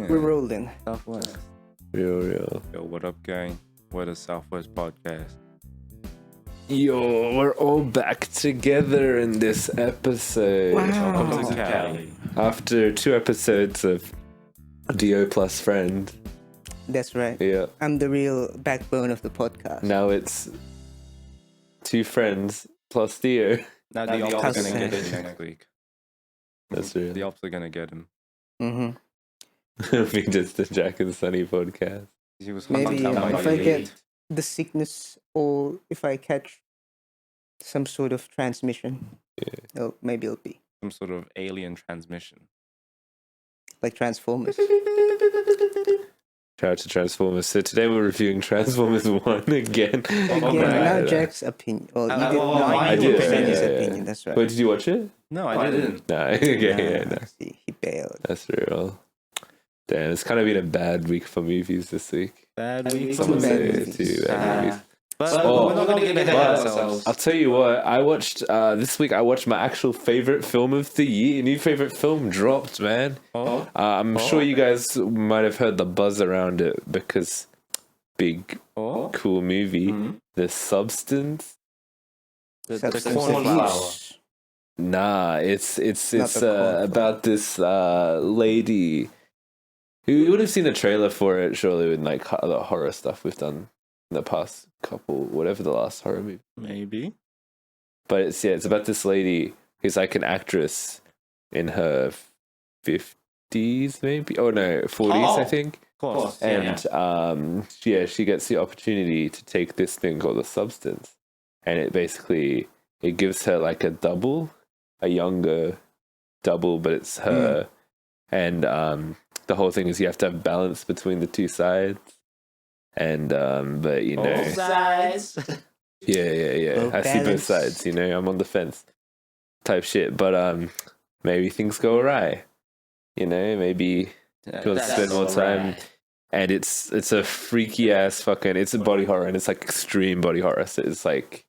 We're rolling. Southwest. Real. Yo, what up, gang? We're the Southwest Podcast. Yo, we're all back together in this episode. Wow. Welcome to Cali. After 2 episodes of Dio plus friend. That's right. Yeah. I'm the real backbone of the podcast. Now it's 2 friends plus Dio. Now the Ops are Cousin. gonna get him next week. That's real. The Ops are gonna get him. Mm-hmm. It'll be just the Jack and Sunny podcast. He was Maybe hunted down by if I the get the sickness or if I catch some sort of transmission, maybe it'll be some sort of alien transmission. like Transformers. Shout out to Transformers. So today we're reviewing Transformers 1 again. Now Jack's opinion. Well, you did not I did, present his yeah. opinion. That's right. Wait, did you watch it? No, I didn't. No. Okay, no. See, he bailed. That's real. Damn, it's kind of been a bad week for movies this week. Bad week. Some would bad say movies. 2 bad movies. But we're not gonna get ahead of ourselves. I'll tell you what, I watched this week. I watched my actual favorite film of the year. New favorite film dropped, man. I'm sure you guys might have heard the buzz around it because big, cool movie. The Substance. The Substance cornflower. abuse. Nah, it's Not the cornflower. about this lady. You would have seen a trailer for it, surely, with like the horror stuff we've done in the past couple, whatever the last horror movie. Maybe. But it's about this lady who's like an actress in her 50s, maybe. Oh no, 40s, I think. Of course. And she gets the opportunity to take this thing called a substance, and it gives her like a younger double, but it's her. And the whole thing is you have to have balance between the 2 sides. And but you know, sides. yeah. Both I see both balance. sides. You know, I'm on the fence, type shit. But maybe things go awry. You know, maybe you'll spend more time. And it's a freaky ass fucking. It's a body horror, and it's like extreme body horror. So it's like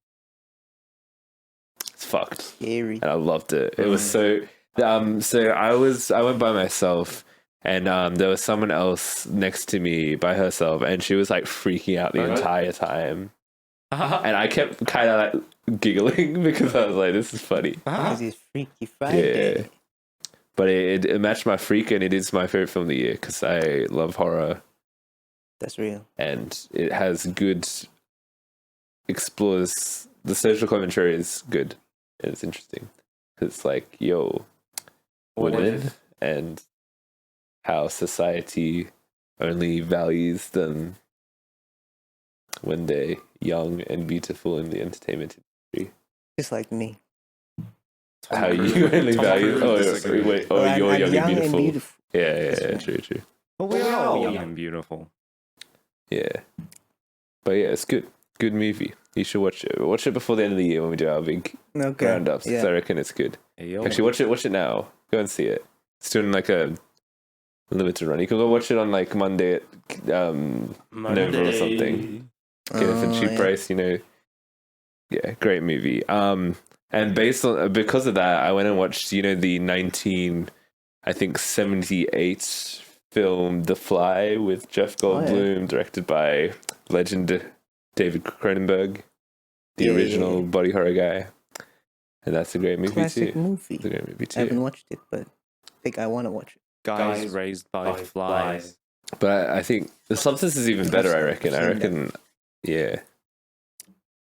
it's fucked. Scary. And I loved it. It was so. So I went by myself. And there was someone else next to me by herself, and she was like freaking out the entire time. And I kept kind of like giggling because I was like, "This is funny." Because it's Freaky Friday. Yeah, but it matched my freak, and it is my favorite film of the year because I love horror, That's real. and it has good explores the social commentary is good, and it's interesting. It's like, yo, women and how society only values them when they're young and beautiful in the entertainment industry. Just like me. How you only value? Cruise Oh, disagree. wait. Well, Oh, I'm you're young, young and beautiful. Yeah, That's true. But we're all young and beautiful. Yeah, but yeah, it's good. Good movie. You should watch it. Watch it before the end of the year when we do our big Okay. roundups. Yeah. I reckon it's good. Hey, yo. Actually, watch it now. Go and see it. It's doing like a limited run. You can go watch it on like Monday at Nova or something. Get it for cheap price, you know. Yeah, great movie. And because of that, I went and watched, you know, the 78 film The Fly with Jeff Goldblum, directed by legend David Cronenberg, the original body horror guy. And that's a great movie Classic too. movie. It's a great movie I haven't too. watched it, but I think I want to watch it. Guys raised by flies. But I think The Substance is even better, I reckon. Yeah. It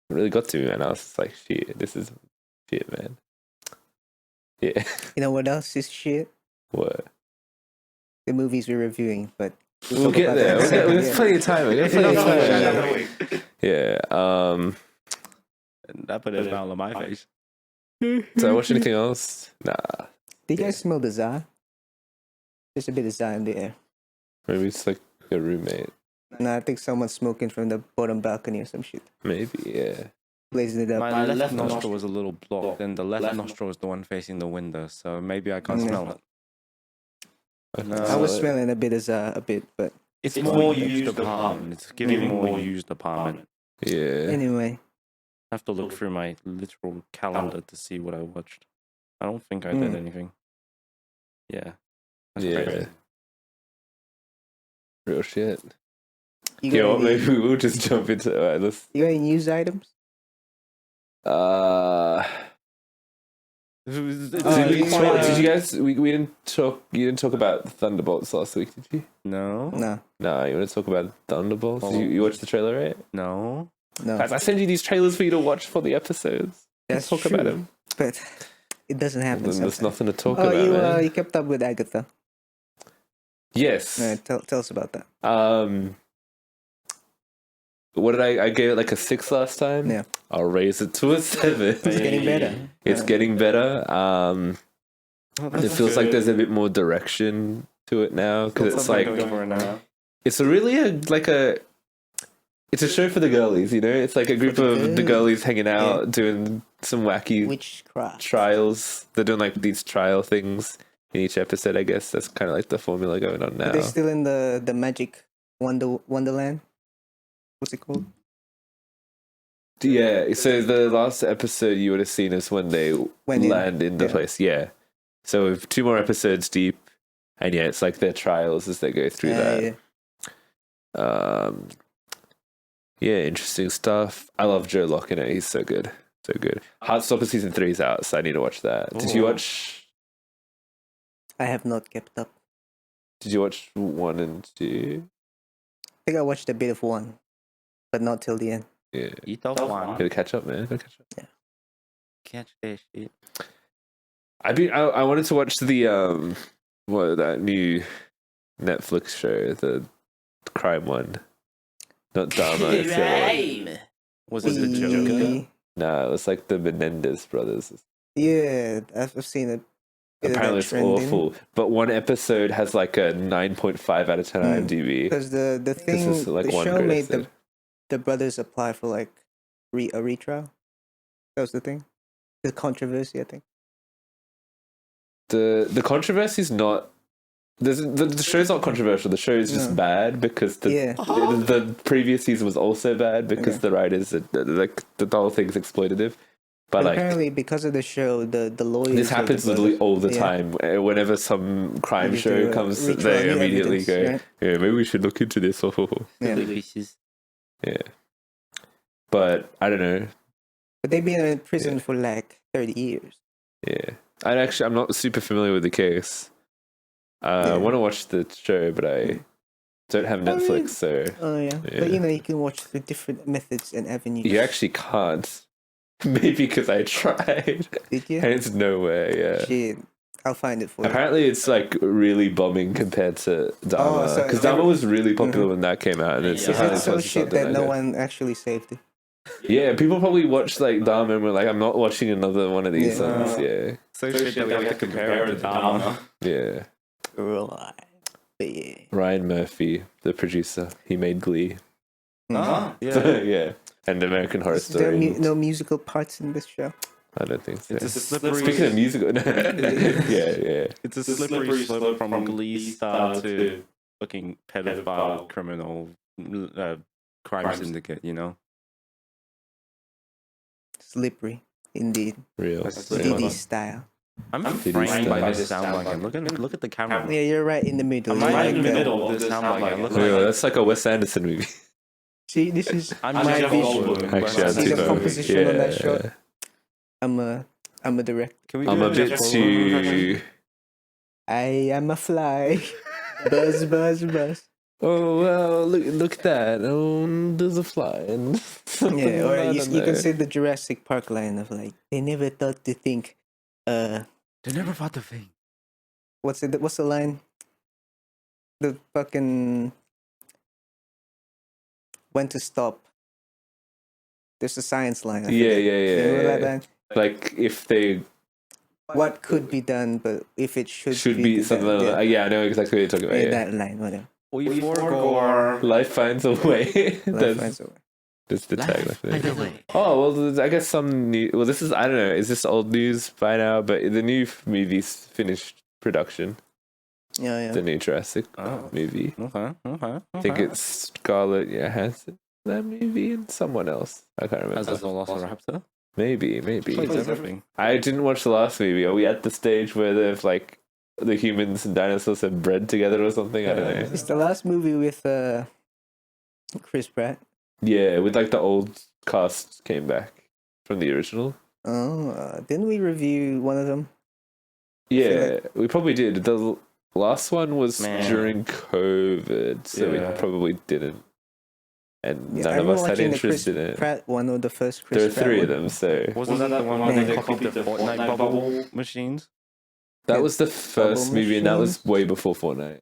really got to me, man. I was just like, shit, this is shit, man. Yeah. You know what else is shit? What? The movies we're reviewing, but We'll get there. There's plenty of time. Yeah. That put a smile on my face. So I watch anything else? Nah. Do you guys smell the za? There's a bit of za in the air. Maybe it's like a roommate. No, I think someone's smoking from the bottom balcony or some shit. Maybe, yeah. Blazing it up. My left nostril was a little blocked, and the left nostril was the one facing the window, so maybe I can't smell it. No. I was smelling a bit of za, but It's more used apartment. It's giving more used apartment. Yeah. anyway. I have to look through my literal calendar to see what I watched. I don't think I did anything. Yeah. That's Yeah. crazy. Real shit. You You know got what? any, Maybe we will just jump into let's. you got any news items? Did you guys? We didn't talk. You didn't talk about Thunderbolts last week, did you? No. No, No, you want to talk about Thunderbolts? Oh. You watched the trailer, right? No. no. Guys, I send you these trailers for you to watch for the episodes. That's talk true. about them. But it doesn't happen. Then there's sometimes. nothing to talk Oh, about, man. you kept up with Agatha. Yes. Tell us about that. What did I gave it like a 6 last time? Yeah. I'll raise it to a 7. It's getting better. It's getting better. It feels like there's a bit more direction to it now because it's like it's it's a show for the girlies, you know. It's like a group of the girlies hanging out doing some wacky witchcraft trials. They're doing like these trial things in each episode. I guess that's kind of like the formula going on now. Are they still in the magic Wonderland? What's it called? Yeah, so the last episode you would have seen is when they land in the yeah. place. Yeah. So we've 2 more episodes deep, and yeah, it's like their trials as they go through that. Yeah. Yeah, interesting stuff. I love Joe Locke in it. He's so good. So good. Heartstopper season 3 is out, so I need to watch that. Did you watch I have not kept up. 1 and 2? I think I watched a bit of 1, but not till the end. Yeah. Eat off one. Gotta catch up, man. Gotta catch up. Catch that shit. I wanted to watch the that new Netflix show, the crime one. Not Dharma. It's the other one. Was it the Joker? No, it was like the Menendez brothers. Yeah, I've seen it. Apparently it's awful. But one episode has like a 9.5 out of 10 IMDb. Because the thing, is like the one show great made episode. the brothers apply for like a retrial. That was the thing. The controversy, I think. The controversy is not. The show's not controversial. The show is just bad because the previous season was also bad because the writers like the whole thing's exploitative. But like apparently, because of the show, the lawyers. this happens literally all the time. Whenever some crime show comes, they immediately go, right? "Yeah, maybe we should look into this." Yeah, but I don't know. But they've been in prison for like 30 years. Yeah, I'm not super familiar with the case. I want to watch the show, but I don't have Netflix, so. Oh yeah, but you can watch the different methods and avenues. You actually can't. Maybe because I tried. Did you? And it's nowhere, yeah. Shit. I'll find it for you. Apparently it's like really bombing compared to Dharma. so Because Dharma was really popular when that came out. And it's so shit that no one actually saved it. Yeah, people probably watched like Dharma and were like, I'm not watching another one of these ones. Yeah. So shit that we have to compare it to Dharma. Yeah. Right. Yeah. Ryan Murphy, the producer, he made Glee. Yeah. Yeah. And American Horror Is there Story. no musical parts in this show? I don't think so. It's a slippery. Speaking of musical, yeah. It's a slippery slope from Glee style to fucking pedophile criminal crime syndicate. You know. Slippery, indeed. Real. Diddy style. I'm framed by this soundbite. And look at the camera. Yeah, you're right in the middle. I'm right in the middle of this soundbite. Real. That's like a Wes Anderson movie. See, this is I'm my Jeff vision. Goldblum. Actually, I'd See say the no. composition on that shot? I'm a director. I'm a bit too. I am a fly. Buzz, buzz, buzz. Oh well, look at that. Oh, there's a fly. And Yeah, or you can say the Jurassic Park line of like, they never thought to think. They never thought to think. What's the line? The fucking when to stop. There's a science line. Yeah. Remember that line? Like if they What could be done, but if it should be something like that. Yeah, I know exactly what you're talking about. Yeah. That line, whatever. We forego. Life finds a way. Life finds a way. That's the tagline. Oh well, I guess some new. Well, this is I don't know. Is this old news by now? But the new movie's finished production. Yeah. The new Jurassic movie. Okay. I think it's Scarlett Johansson. That movie and someone else. I can't remember. As a Velociraptor. Maybe. Plays everything. I didn't watch the last movie. Are we at the stage where they've like the humans and dinosaurs have bred together or something. I don't know. It's the last movie with Chris Pratt. Yeah, with like the old cast came back from the original. Oh, didn't we review one of them? Yeah, we probably did. The last one was Man. during COVID, so Yeah. we probably didn't. And Yeah, none I of remember us had watching the interest Chris in it. Pratt one or the first Chris There are Pratt three of one. them, so Wasn't that the one where Yeah. they copied the Fortnite bubble machines? that Yeah, was the first movie, and that was machines. way before Fortnite.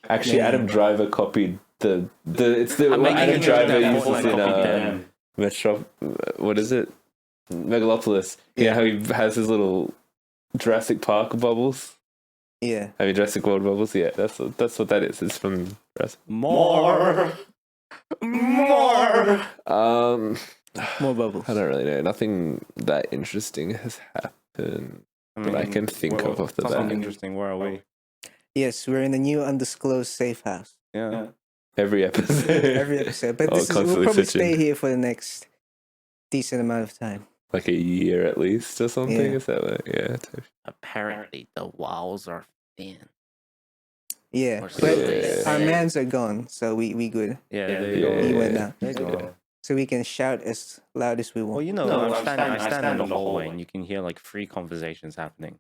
Actually, Yeah. Adam Driver copied the it's the I'm what making Adam a joke Driver that uses Fortnite in copied them. Metro. What is it? Megalopolis. Yeah, Yeah. how he has his little Jurassic Park bubbles. Yeah. I mean Jurassic World bubbles. Yeah, that's what that is. It's from Jurassic. More. More bubbles. I don't really know. Nothing that interesting has happened that I can think of off the Something bat. interesting. Where are we? Yes, we're in a new undisclosed safe house. Yeah. Every episode. Every episode. But Oh, we'll constantly probably switching. stay here for the next decent amount of time. Like a year at least or something. Yeah. Is that what? Yeah. Apparently, the walls are thin. Yeah. Or But so they our say. mans are gone, so we good. Yeah, Yeah. there you go. He went now. There you go. So we can shout as loud as we Well, want. you know, No, I stand in the hallway and you can hear like free conversations happening.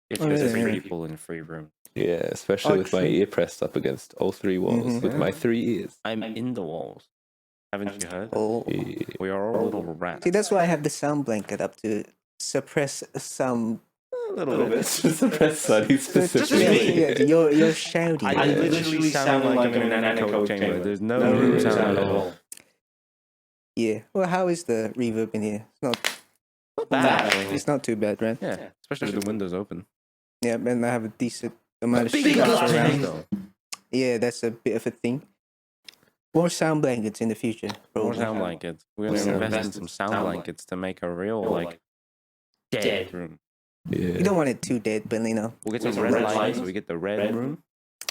If Oh, there's really? three people in a free room. Yeah, especially Oh, with my true. ear pressed up against all three walls Mhm. with my 3 ears. I'm in the walls. Haven't you heard? Oh. Yeah. We are all little rats. See, that's why I have the sound blanket up to suppress some. a little bit. Suppress Sunny Just specifically. yeah, you're shouting. I literally sound like I'm in an anechoic chamber. There's no room sound at all. Yeah. Well, how is the reverb in here? It's not. Bad. It's not too bad, right? Yeah, especially with the windows open. Yeah, and I have a decent amount of Big speakers glass around. though. Yeah, that's a bit of a thing. More sound blankets in the future. More probably. sound blankets. We're gonna Yeah. invest in some sound blankets to make a real like dead room. You Yeah. don't want it too dead, but you know. We'll get some red lights, so we get the red room.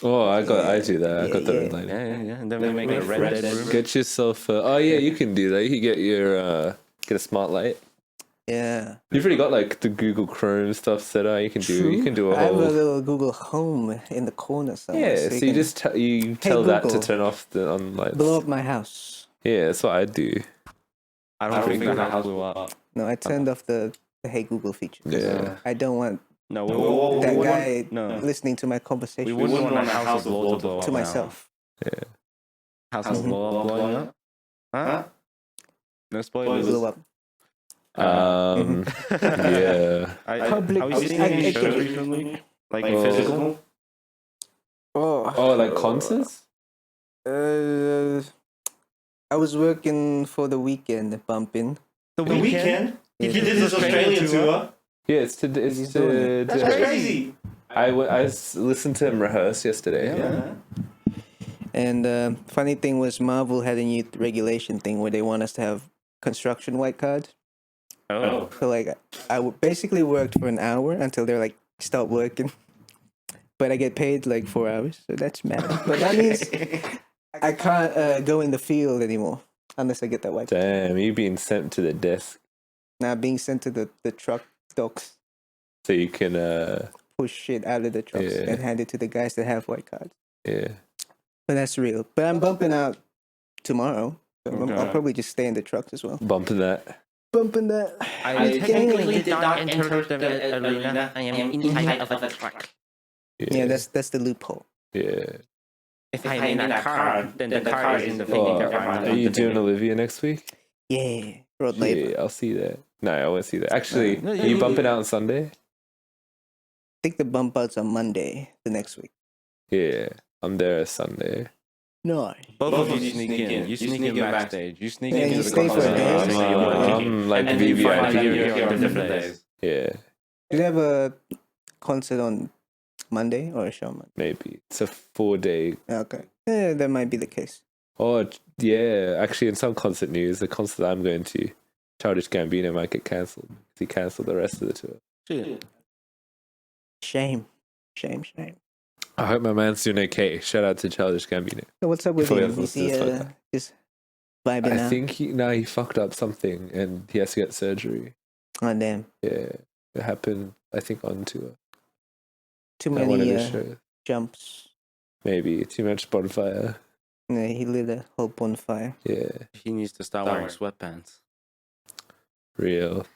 Oh, I do that. I got the Yeah, red yeah. light. Yeah. And then we make it a red dead room. Get yourself. Oh yeah, you can do that. You can get your get a smart light. Yeah. You've already got like the Google Chrome stuff set up. You can do a I have a whole. little Google Home in the corner somewhere. Yeah, so you can just tell that to Google. turn off the on lights. blow up my house. Yeah, that's what I do. I don't think the house blew up. No, I turned off the Hey Google feature. 'cause Yeah. I don't want No, that we guy no. listening to my We conversation wouldn't want a house of blow to blow up to now. myself. House of blow up, blowing up. Huh? No spoilers. Blow up. Yeah. Public- Are we seeing I- any I- shows recently? Like Oh. physical? Oh, like concerts? I was working for the weekend bumping. The The weekend? He did his Australian tour. Yeah, it's He's doing to. That's crazy. I listened to him rehearse yesterday. Yeah. And funny thing was, Marvel had a new regulation thing where they want us to have construction white cards. Oh. So like, basically worked for an hour until they're like, stop working. But I get paid like 4 hours, so that's mad. But that means I can't go in the field anymore unless I get that white card. Damn, you being sent to the desk Now being sent to the truck docks, so you can. push shit out of the trucks Yeah. and hand it to the guys that have white cards. Yeah. But that's real. But I'm bumping out tomorrow. So I'll Okay. probably just stay in the trucks as well. Bumping that. Bumping that. I technically did not enter the arena. I am inside of a truck. Yeah, that's the loophole. Yeah. If I'm in a car, then the car is in the Oh, thing. are you doing Olivia next week? Yeah, road labor. Yeah, I'll see that. No, I won't see that. Actually, No, are you- you bumping out on Sunday? I think the bump outs on Monday the next week. Yeah, I'm there Sunday. No. Both of you sneak in. You sneak in backstage. You sneak Yeah, into you the stay for a concert. day. You say you're working. I'm like And then you find out VVIP. you're here on different days. Yeah, Do they have a concert on Monday or a show on Monday? maybe. It's a 4-day. Okay. Yeah, that might be the case. Oh, yeah. Actually, in some concert news, the concert I'm going to, Childish Gambino might get cancelled. He cancelled the rest of the tour. Shit. Shame. I hope my man's doing okay. Shout out to Childish Gambino. So what's up with Before we him? have to Is he listen to this podcast. just vibing I out? think he fucked up something and he has to get surgery. Oh, damn. Yeah, it happened, I think, on tour. Too I wanted many to show. jumps. Maybe too much bonfire. Yeah, he lit a whole bonfire. Yeah, He needs to start wearing sweatpants. real.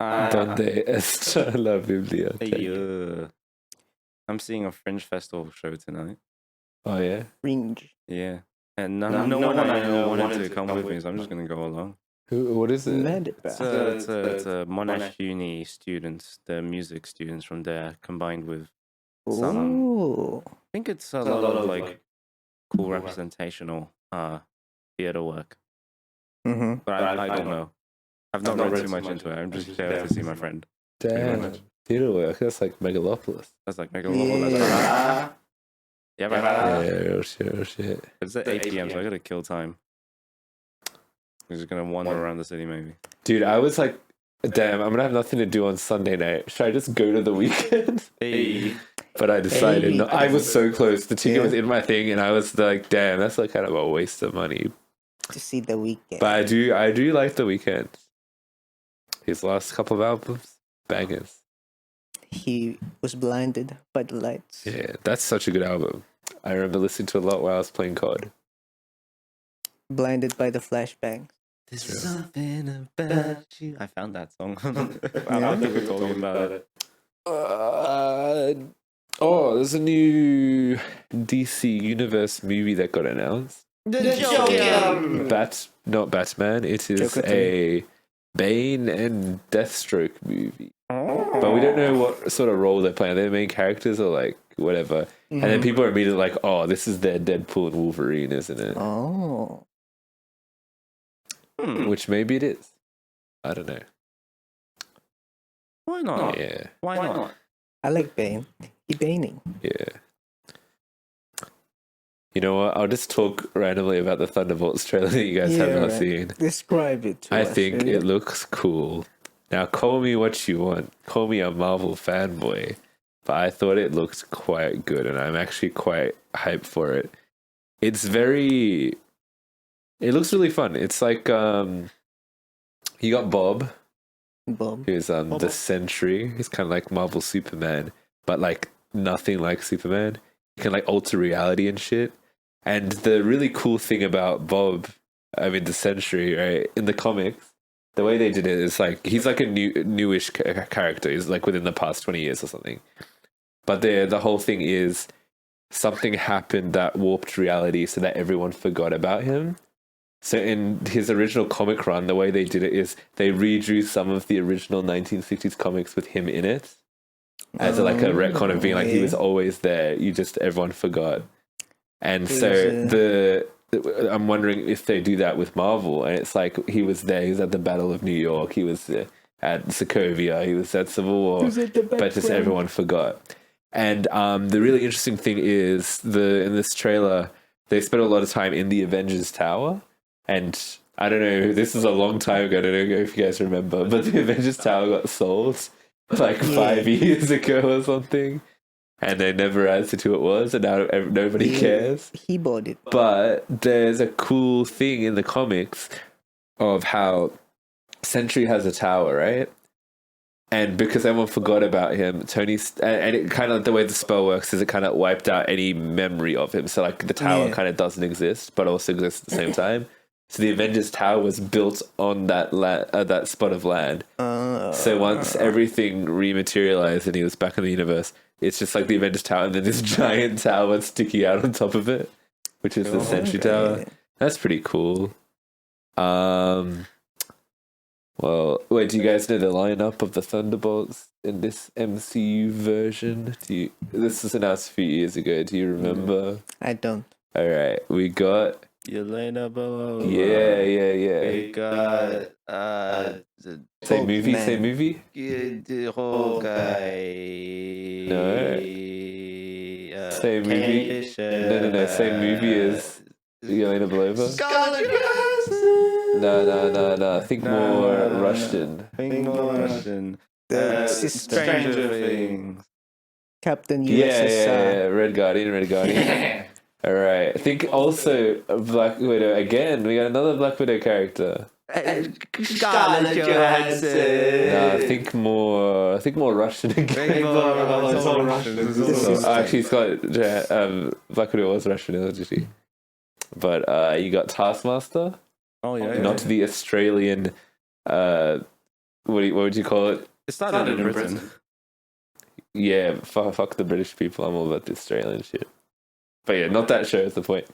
Donde está la biblioteca? I'm seeing a Fringe Festival show tonight. Oh yeah. Fringe. Yeah. And no one I know wanted to come with me, so I'm just going to go along. What is it? Mad It's about. a Monash Uni students, the music students from there, combined with some. Ooh. I think it's a lot of like cool representational theater work. Mm-hmm. But I don't know. I've not read too much into it. I'm just there to see my friend. Damn. Theater work. That's like Megalopolis. That's like Megalopolis. Yeah, Yeah, real shit. It's at 8 p.m., so I gotta kill time. I'm just gonna wander around the city, maybe. Dude, I was like, damn, I'm gonna have nothing to do on Sunday night. Should I just go to the weekend? Hey. But I decided no. I was so close. The ticket Yeah. was in my thing, and I was like, damn, that's like kind of a waste of money. To see the weekend. But I do like The Weeknd. His last couple of albums, bangers. He was blinded by the lights. Yeah, that's such a good album. I remember listening to it a lot while I was playing COD. Blinded by the flashbangs. There's something about you. I found that song. I think we're talking about it. There's a new DC Universe movie that got announced. Not Batman. It is Joker a Bane and Deathstroke movie. But we don't know what sort of role they're playing. Are they the main characters or like whatever? And then people are immediately like, oh, this is their Deadpool and Wolverine, isn't it? Oh. Which maybe it is. I don't know. Why not? Yeah. Why not? I like Bane. He Baning. Yeah. You know what? I'll just talk randomly about the Thunderbolts trailer that you guys have not seen. Describe it to I us. think it looks cool. Now, call me what you want. Call me a Marvel fanboy. But I thought it looked quite good, and I'm actually quite hyped for it. It's very... It looks really fun. It's like... You got Bob, who's the Sentry. He's kind of like Marvel Superman, but like nothing like Superman. He can like alter reality and shit. And the really cool thing about Bob, I mean the Sentry, right, in the comics, the way they did it is like he's like a newish character. He's like within the past 20 years or something. But the whole thing is something happened that warped reality so that everyone forgot about him. So in his original comic run, the way they did it is they redrew some of the original 1960s comics with him in it as like a retcon of being like he was always there. Everyone forgot. And so I'm wondering if they do that with Marvel, and it's like he was there. He was at the Battle of New York. He was at Sokovia. He was at Civil War, but just everyone forgot. And the really interesting thing is in this trailer they spent a lot of time in the Avengers Tower. And I don't know, this is a long time ago. I don't know if you guys remember, but the Avengers Tower got sold like 5 years ago or something. And they never answered who it was, and now nobody cares. He bought it. But there's a cool thing in the comics of how Sentry has a tower, right? And because everyone forgot about him, and it kind of, the way the spell works is it kind of wiped out any memory of him. So like the tower kind of doesn't exist, but also exists at the same time. So the Avengers Tower was built on that that spot of land. So once everything rematerialized and he was back in the universe, it's just like the Avengers Tower and then this giant tower sticking out on top of it, which is the Sentry Tower. That's pretty cool. Well, wait, do you guys know the lineup of the Thunderbolts in this MCU version? This was announced a few years ago. Do you remember? I don't. All right, we got... Yelena Belova. Yeah. We got Say movie. The whole guy. No. Same movie. No. Same movie as Yelena Belova. Scarlett Johansson. No. Think more Russian. Stranger Things. Captain Yeah. USSR. Red Guardian. All right. I think also Black Widow again. We got another Black Widow character. Scarlett Johansson. No, think more Russian again. So, actually, Black Widow was Russian originally. But you got Taskmaster, Oh yeah. not the Australian. What would you call it? It started in Britain. Yeah, fuck the British people. I'm all about the Australian shit. But yeah, not that show is the point.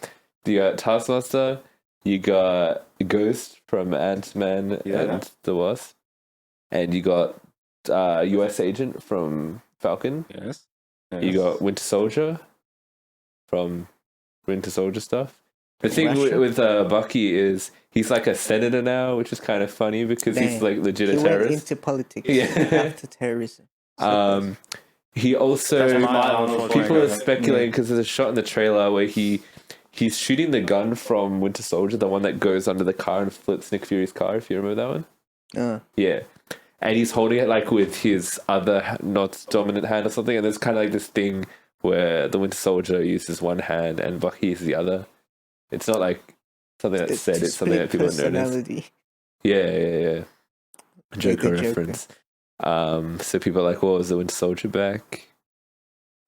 You got Taskmaster. You got Ghost from Ant-Man and the Wasp. And you got US Agent from Falcon. Yes. You got Winter Soldier from Winter Soldier stuff. The thing with Bucky is he's like a senator now, which is kind of funny because he's like legit a He went terrorist. into politics Yeah. after terrorism. He also people are Yeah. speculating because there's a shot in the trailer where he's shooting the gun from Winter Soldier, the one that goes under the car and flips Nick Fury's car. If you remember that one, yeah. And he's holding it like with his other not dominant hand or something. And there's kind of like this thing where the Winter Soldier uses one hand and Bucky uses the other. It's not like something that's said. It's something that people notice. Yeah. Joker reference. So people are like, "What was the Winter Soldier back?"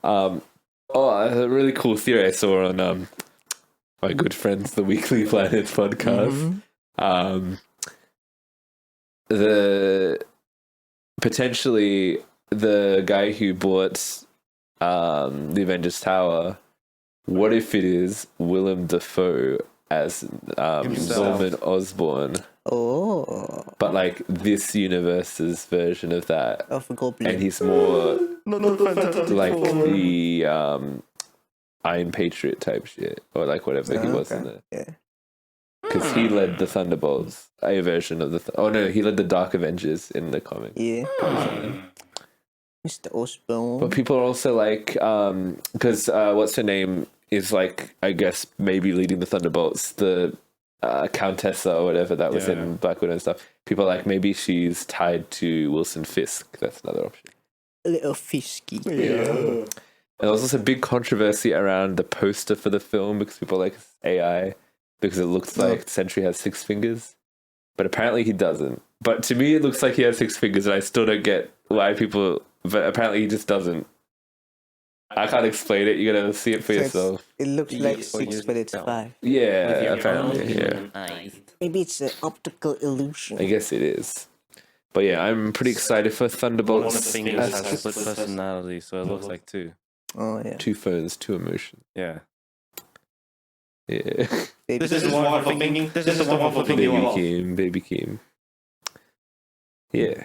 A really cool theory I saw on my good friends, the Weekly Planet podcast. The potentially the guy who bought the Avengers Tower. What if it is Willem Dafoe as Norman Osborn? Oh, But like this universe's version of that, of a goblin. and he's more like the Iron Patriot type shit, or like whatever he was in there. Yeah. Because he led the Thunderbolts, a version of the. He led the Dark Avengers in the comic. Yeah. Mr. Osborn. But people are also like, because what's her name is like, I guess maybe leading the Thunderbolts, the Countessa or whatever that was in Black Widow and stuff. People are like, maybe she's tied to Wilson Fisk. That's another option. A little fisky. Yeah. And there was also a big controversy around the poster for the film because people are like, it's AI, because it looks like Sentry has 6 fingers. But apparently he doesn't. But to me, it looks like he has 6 fingers, and I still don't get why people. But apparently he just doesn't. I can't explain it. You gotta see it for yourself. It looks like 6, but it's 5. Yeah, apparently, yeah. Maybe it's an optical illusion. I guess it is. But yeah, I'm pretty excited for One of the Thunderbolts. fingers has split personality, so it looks like 2. Oh yeah. 2 phones, 2 emotions. Yeah. Yeah. This is the one for thinking. This is the one for thinking. Baby Keem. Yeah.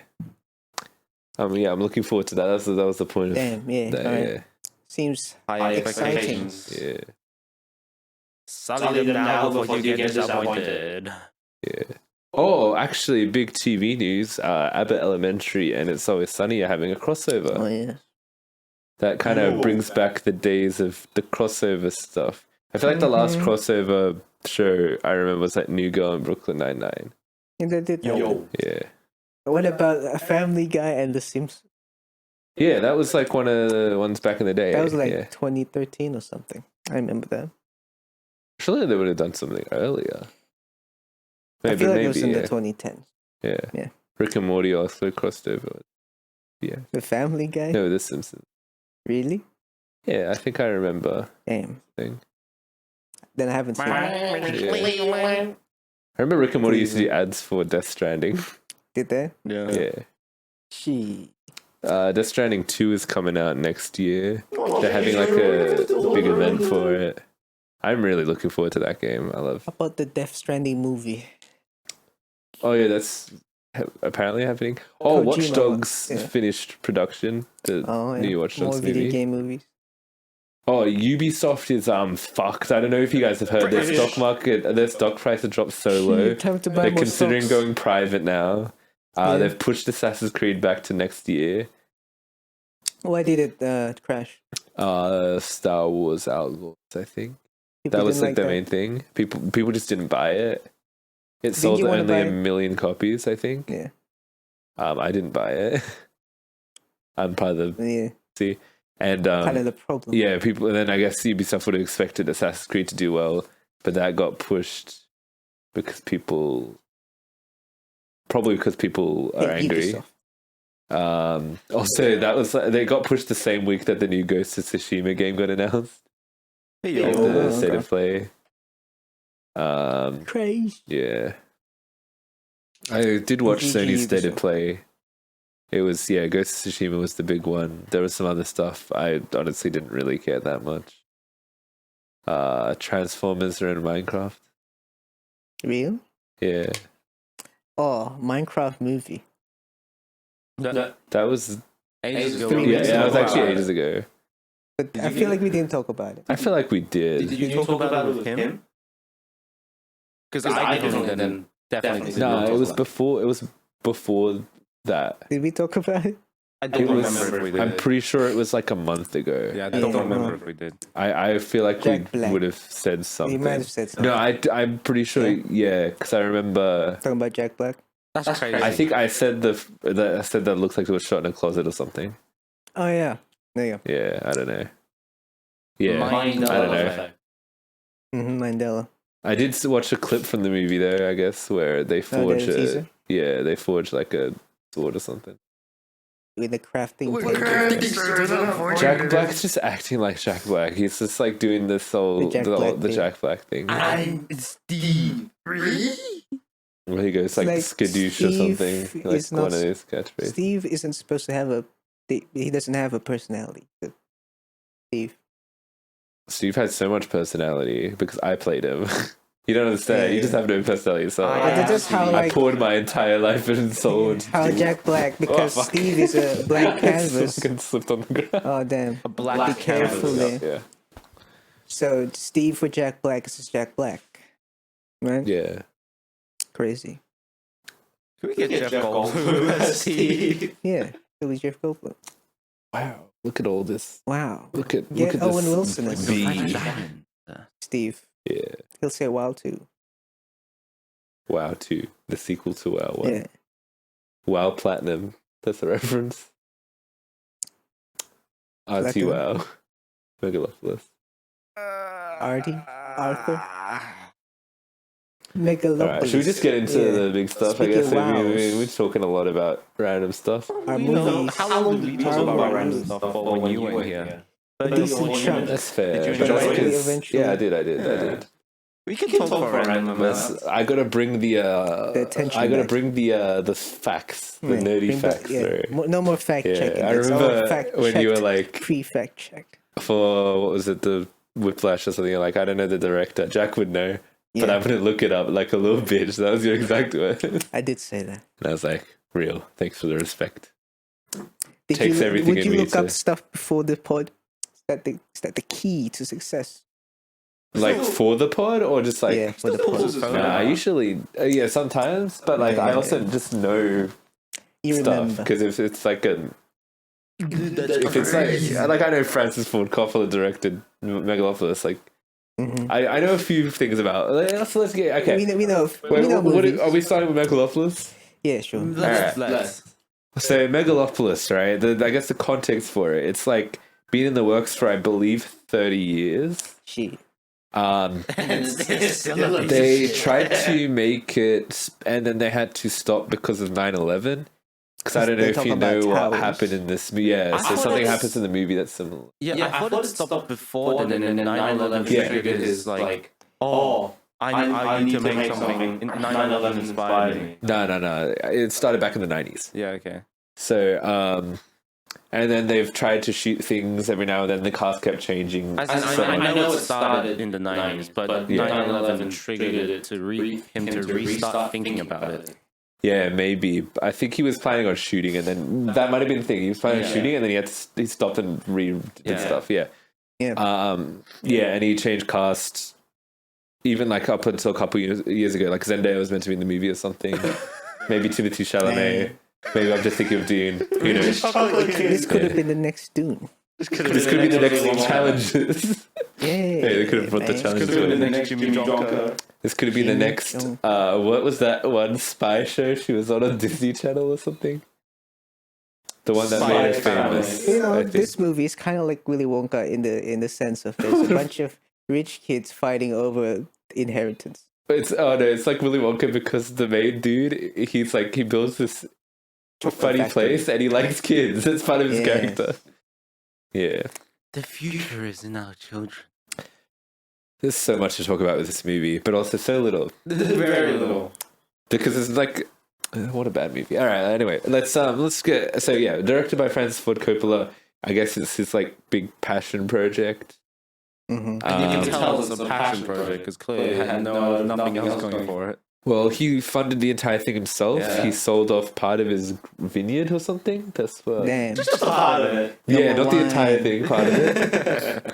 Yeah, I'm looking forward to that. That was the point of Damn. Yeah. that. Alright. Seems High exciting. expectations. Yeah. Sully them now before you get disappointed. Yeah. Oh, actually, big TV news. Abbott Elementary and It's Always Sunny are having a crossover. Oh yeah. That kind of brings back the days of the crossover stuff. I feel like the last crossover show I remember was like New Girl and Brooklyn Nine-Nine. And they did that. Yeah. What about a Family Guy and The Simpsons? Yeah, that was like one of the ones back in the day. That was like yeah. 2013 or something. I remember that. Surely they would have done something earlier. I feel like it was in the 2010s. Yeah. Rick and Morty also crossed over. Yeah. The Family Guy? No, The Simpsons. Really? Yeah, I think I remember. Damn. Thing. Then I haven't seen it. I remember Rick and Morty used to do ads for Death Stranding. Did they? Yeah. Yeah. She. Death Stranding 2 is coming out next year. They're having like a big event for it. I'm really looking forward to that game. I love. How about the Death Stranding movie? Oh yeah, that's apparently happening. Oh, Kojima Watch Dogs one, yeah. finished production. The new Watch Dogs More video movie. game movies. Oh, Ubisoft is fucked. I don't know if you guys have heard their stock market, their stock price has dropped so low. Time to buy They're more considering stocks. going private now. They've pushed Assassin's Creed back to next year. Why did it crash? Star Wars Outlaws, I think. People That was didn't like the that? main thing. People just didn't buy it. It Didn't sold you wanna only buy 1 million copies, I think. Yeah. I didn't buy it. I'm part of the Yeah. and Kind of the problem. yeah, people. And then I guess Ubisoft would have expected Assassin's Creed to do well, but that got pushed because people probably because people are Hey, angry. Ubisoft. Also, that was they got pushed the same week that the new Ghost of Tsushima game got announced. Hey, Of Oh, the state okay. of play. Crazy. Yeah. I did watch GG Sony's state of Ubisoft. play. It was Ghost of Tsushima was the big one. There was some other stuff. I honestly didn't really care that much. Transformers are in Minecraft. Real? Yeah. Oh, Minecraft movie. That was ages ago. 3 yeah, weeks that was ago. actually ages ago. But I feel like we didn't talk about it. I feel like we did. Did you talk about it with him? Because I didn't. Definitely. No, it was before. It was before that. Did we talk about it? I It don't was. remember if we did. I'm pretty sure it was like a month ago. Yeah, I don't Yeah. remember if we did. I feel like Jack we Black. would have said You something. might have said something. No, I'm pretty sure. Yeah, because I remember. Talking about Jack Black. That's crazy. I think I said that looks like it was shot in a closet or something. Oh yeah. There you go. Yeah, I don't know. Yeah, Mandela I don't know. effect. Mandela. I did watch a clip from the movie though. I guess where they forge the teaser? they forge like a sword or something. With the crafting table. Jack Black's just acting like Jack Black. He's just like doing this whole The Jack Black the thing. Jack Black thing. I'm Steve. Where he goes like, like skadoosh or Steve something, like is not one of his catchphrases. Steve isn't supposed to have he doesn't have a personality. Steve. Steve had so much personality because I played him. You don't understand. Yeah, You just yeah. have no personality. So But that's how I like poured my entire life and soul into how Steve. Jack Black because fuck. Steve is a blank canvas. Fucking slipped on the ground. Oh damn. A black Be careful canvas. there. Yeah, So Steve for Jack Black is just Jack Black. Right? yeah. Crazy. Can we get Jeff Goldblum as Steve? Yeah. It was Jeff Goldblum. Wow, look at all this. Wow. Look at Get look at Owen this Wilson as B. Steve. Yeah, He'll say wow too. WoW 2, the sequel to WoW 1. Yeah. WoW Platinum. That's a reference. RT Platinum. WoW. Megalopolis. Arthur. Megalopolis. Alright, should we just get into Yeah. the big stuff? Speaking I guess of wows. we're talking a lot about random stuff. Our You know, movies. how long did we talk our about random movies. stuff for when you were here? Decent chunk. That's fair. Did you but enjoy that's it 'cause- eventually? Yeah, I did. We can talk for random That's, I gotta bring the attention I gotta back. bring the facts, the Right, nerdy bring back- facts. yeah. Through. No more fact Yeah, checking. I It's all remember fact when you were checked, like pre-fact checked. for what was it, the Whiplash or something? You're like, I don't know the director. Jack would know, but Yeah. I'm gonna look it up like a little bitch. That was your exact word. And I did say that. I was like, real. Thanks for the respect. Did Takes you, everything would in you me look up to- stuff before the pod? Is that the key to success? Like for the pod or just like. Yeah, for the pod. Nah, usually, yeah, sometimes, but like I also just know You stuff remember. because if it's like a if it's like I know Francis Ford Coppola directed Megalopolis. Like Mhm. I know a few things about. Let's get okay. We know. Wait, we know what movies. are we starting with Megalopolis? Yeah, sure. Let's. So Megalopolis, right? I guess the context for it, it's like been in the works for I believe 30 years. Shit. They tried to make it, and then they had to stop because of 9/11. Because I don't know They if talk you know about what towers. happened in this. Yeah, I so thought something it's- happens in the movie that's similar. Yeah, I thought it stopped before then, and then 9/11 Yeah. triggered his like, oh, I need to make something. 9/11 inspired me. No. It started back in the 90s. Yeah, okay. So, and then they've tried to shoot things every now and then. The cast kept changing. I know it started in the 90s, but Yeah. 9/11 triggered it to him to restart thinking about it. Yeah, maybe. I think he was planning on shooting, and then that might have been the thing. He was planning on Yeah. shooting, and then he stopped and did Yeah. stuff. Yeah. Yeah. Yeah, and he changed cast even like up until a couple years ago. Like Zendaya was meant to be in the movie or something. Maybe Timothée Chalamet. Maybe I'm just thinking of Dune. Who knows? This could have been the next Dune. This could be the next challenges. Yeah. They could have brought the challenge. Could have been the next Jimmy Jonker. This could have been the Jimmy next. Jong- What was that one spy show she was on Disney Channel or something? The one that Spy made her Family. famous. You know, I think. this movie is kind of like Willy Wonka in the sense of there's a bunch of rich kids fighting over inheritance. it's like Willy Wonka because the main dude, he's like he builds this funny factory. place and he likes kids. That's part of his Yes. character. Yeah. The future is in our children. There's so much to talk about with this movie, but also so little. Very little. Because it's like what a bad movie. All right, anyway, let's get directed by Francis Ford Coppola. I guess it's his like big passion project. Mm-hmm. And you can tell it's a passion project because clearly it had nothing else going for it. Well, he funded the entire thing himself. Yeah. He sold off part of his vineyard or something. That's what. Damn. Just a part of it. Yeah, Number not the one. entire thing. Part of it.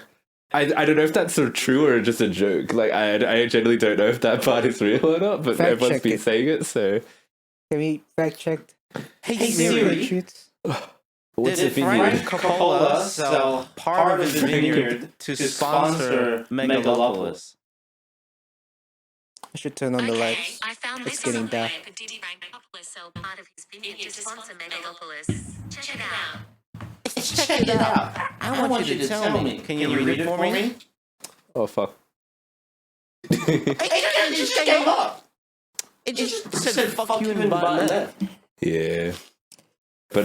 I don't know if that's sort of true or just a joke. Like I generally don't know if that part is real or not. But Fact everyone's check been it. saying it. So Can we fact check? Hey Siri, Patriots? what's a did vineyard? Frank Coppola sell part of his vineyard to sponsor Megalopolis? I should turn on the lights. I found It's this on getting the dark. web. Did Megalopolis sell part of his vineyard to sponsor Megalopolis? Check it out. Check it out. I want you to tell me. Can you read it for me? Oh fuck. It just came up. It just said fuck you and button left. Yeah. But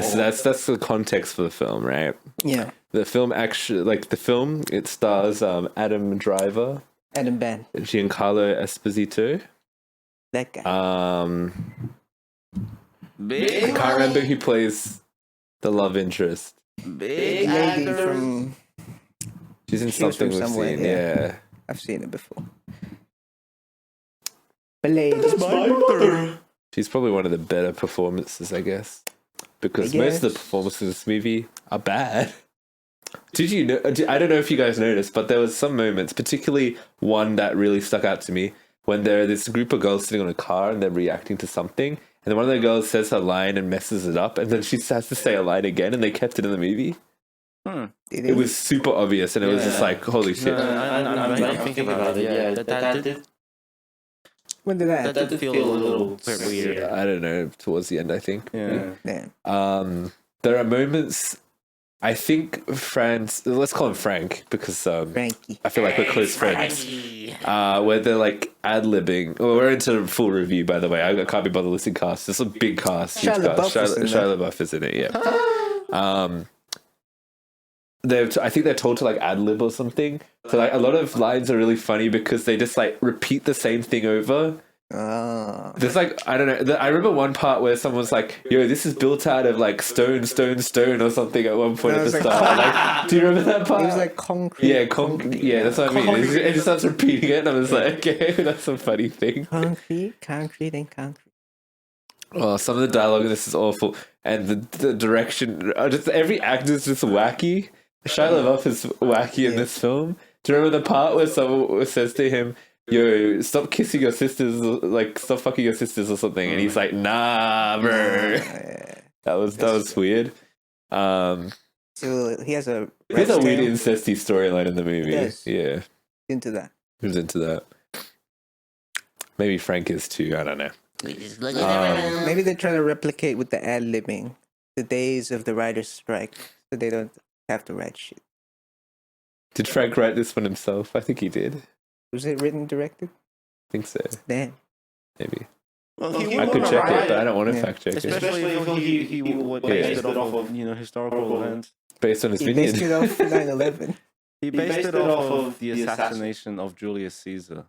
so that's the context for the film, right? Yeah. The film actually, it stars Adam Driver, Adam Ban. Giancarlo Esposito. That guy. I Big can't remember who plays the love interest. big Lady actor. from. She's in She was something from we've somewhere, seen. yeah. Yeah. I've seen it before. But lady. She's probably one of the better performances, I guess, because I most of the guess. performances in this movie are bad. Did you know? I don't know if you guys noticed, but there was some moments, particularly one that really stuck out to me, when there are this group of girls sitting on a car and they're reacting to something, and then one of the girls says her line and messes it up, and then she has to say a line again, and they kept it in the movie. It was super obvious, and it was just like, holy shit. I think about it. Yeah, that did When did that? that did feel a little bit weird. I don't know, towards the end, I think. Yeah. Damn. There are moments, I think let's call him Frank, because Frankie. I feel like we're close friends. Where they're like ad-libbing. Well, we're into full review, by the way. I can't be bothered listening cast. It's a big cast. Huge Shia cast. LaBeouf is in Shia LaBeouf is in it, yeah. I think they're told to like ad-lib or something. So like a lot of lines are really funny because they just like repeat the same thing over. There's like, I don't know. I remember one part where someone's like, yo, this is built out of like stone or something at one point I at was the like, start. Like, do you remember that part? It was like concrete. Yeah, yeah, that's what I mean. It just starts repeating it, and I'm just like, okay, that's a funny thing. Concrete, and concrete. Oh, some of the dialogue in this is awful, and the direction, just every actor is just wacky. Shia LaBeouf is wacky in this film. Do you remember the part where someone says to him, yo, stop kissing your sisters, like, stop fucking your sisters or something, and he's like, nah, bro. That was weird. So he has a. There's a weird tail. incesty storyline in the movie. Yes. Yeah, Into that. who's into that? Maybe Frank is too. I don't know. Maybe they're trying to replicate with the ad libbing the days of the writer's strike, so they don't have to write shit. Did Frank write this one himself? I think he did. Was it written, directed? I think so. Damn. Maybe. Well, I could check it, but I don't want to Yeah. fact check it. Especially if he would base it off of historical events. Based on his He based vineyard. it off 9/11. He based it off of the assassination of Julius Caesar.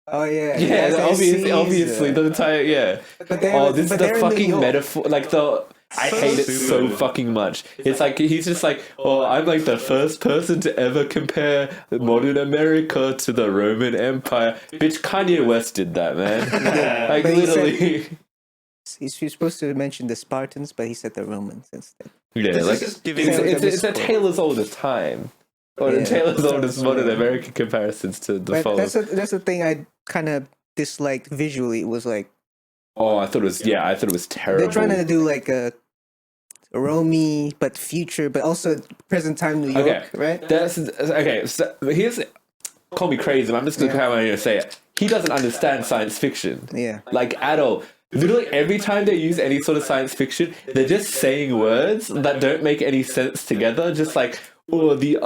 Oh yeah. Yeah, That's obviously, Caesar. the entire, yeah. But they're- Oh, this is but the they're in New fucking York. metaphor. Like, I hate it so fucking much. It's like, he's just like, oh, I'm like the first person to ever compare modern America to the Roman Empire. Bitch, Kanye West did that, man. Like, But he said- literally. He's supposed to mention the Spartans, but he said the Romans instead. Yeah, This like, is giving it's a tale as old as time. Or a Yeah. tale as old as modern American comparisons to the But fall. that's the thing I kind of disliked visually. It was like Oh, I thought it was terrible. they're trying to do like a Romy, but future, but also present time New York, Okay. right? That's okay. So here's, call me crazy, but I'm just gonna how I'm gonna say it. He doesn't understand science fiction, Yeah. like at all. Literally every time they use any sort of science fiction, they're just saying words that don't make any sense together. Just like, oh, the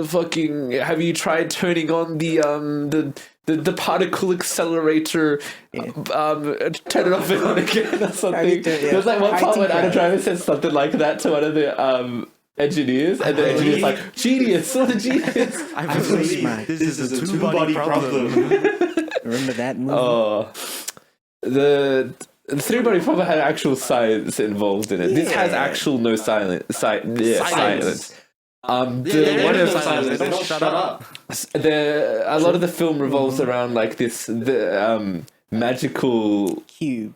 fucking, have you tried turning on the the particle accelerator, turn it off and on again or something. There was like one part when Adam Driver says something like that to one of the engineers, and the engineer's like, "Genius! What a genius!" I believe this is a two-body problem. Remember that movie? Oh, the three-body problem had actual science involved in it. This has actual no silence. Silence. They One of silence. They don't shut up. a lot of the film revolves around like the magical Cube.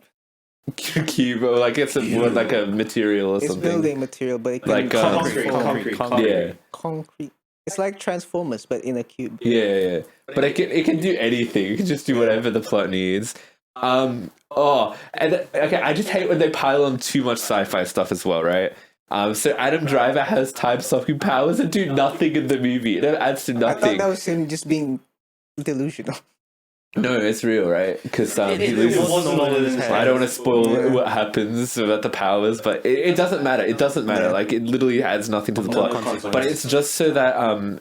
cube, or like it's more like a material or It's something. building material, but it can Like, Concrete. Yeah, concrete. It's like Transformers, but in a cube. yeah. But it can do anything. It can just do whatever the plot needs. And okay, I just hate when they pile on too much sci-fi stuff as well, right? So Adam Driver has time-stopping powers and do nothing in the movie. It adds to I nothing. thought that was him just being delusional. No, it's real, right? Because he It loses. wasn't all in his head. I don't want to spoil what happens about the powers, but it doesn't matter. It doesn't matter. Like, it literally adds nothing to the plot. But it's just so that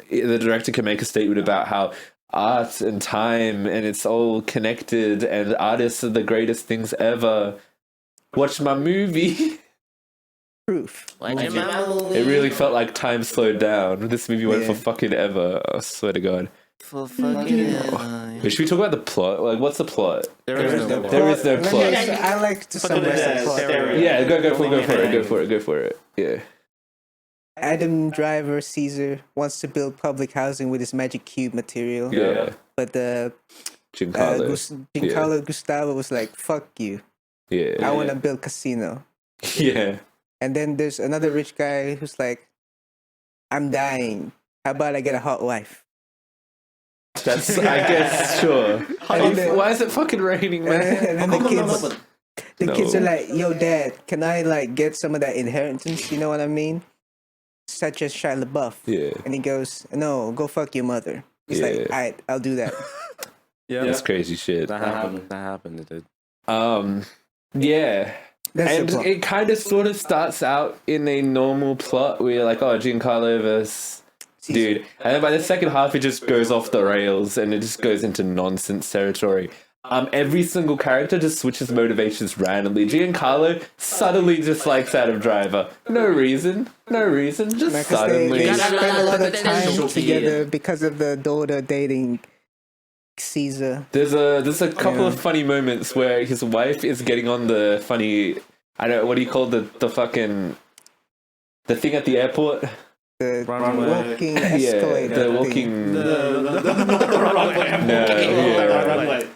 the director can make a statement about how art and time and it's all connected and artists are the greatest things ever. Watch my movie. Proof. It really felt like time slowed down. This movie went for fucking ever. I swear to God. For fucking But should we talk about the plot? Like, what's the plot? There is no There is no plot. I like to summarize the plot. Yeah, go for it. Yeah. Adam Driver Caesar wants to build public housing with his magic cube material. Yeah. But Giancarlo. Giancarlo Gustavo was like, "Fuck you! Yeah. I want to build casino." Yeah. And then there's another rich guy who's like, "I'm dying. How about I get a hot wife?" That's, I guess, sure. And then- Why is it fucking raining, man? and then the kids are like, "Yo, Dad, can I like get some of that inheritance? You know what I mean? Such as Shia LaBeouf." Yeah. And he goes, "No, go fuck your mother." He's like, Yeah. "Alright, I'll do that." Yeah, That's crazy shit. that happened. It did. Yeah. That's And the plot. it kind of sort of starts out in a normal plot where you're like, oh, Giancarlo versus dude. And then by the second half, it just goes off the rails and it just goes into nonsense territory. Every single character just switches motivations randomly. Giancarlo suddenly dislikes Adam Driver. No reason. Just Because suddenly. they spend a lot of time social together media. because of the daughter dating Caesar. There's a couple of funny moments where his wife is getting on the funny, I don't know, what do you call the fucking, the thing at the airport? The Runway. walking Yeah, escalator. the thing. walking, The runway.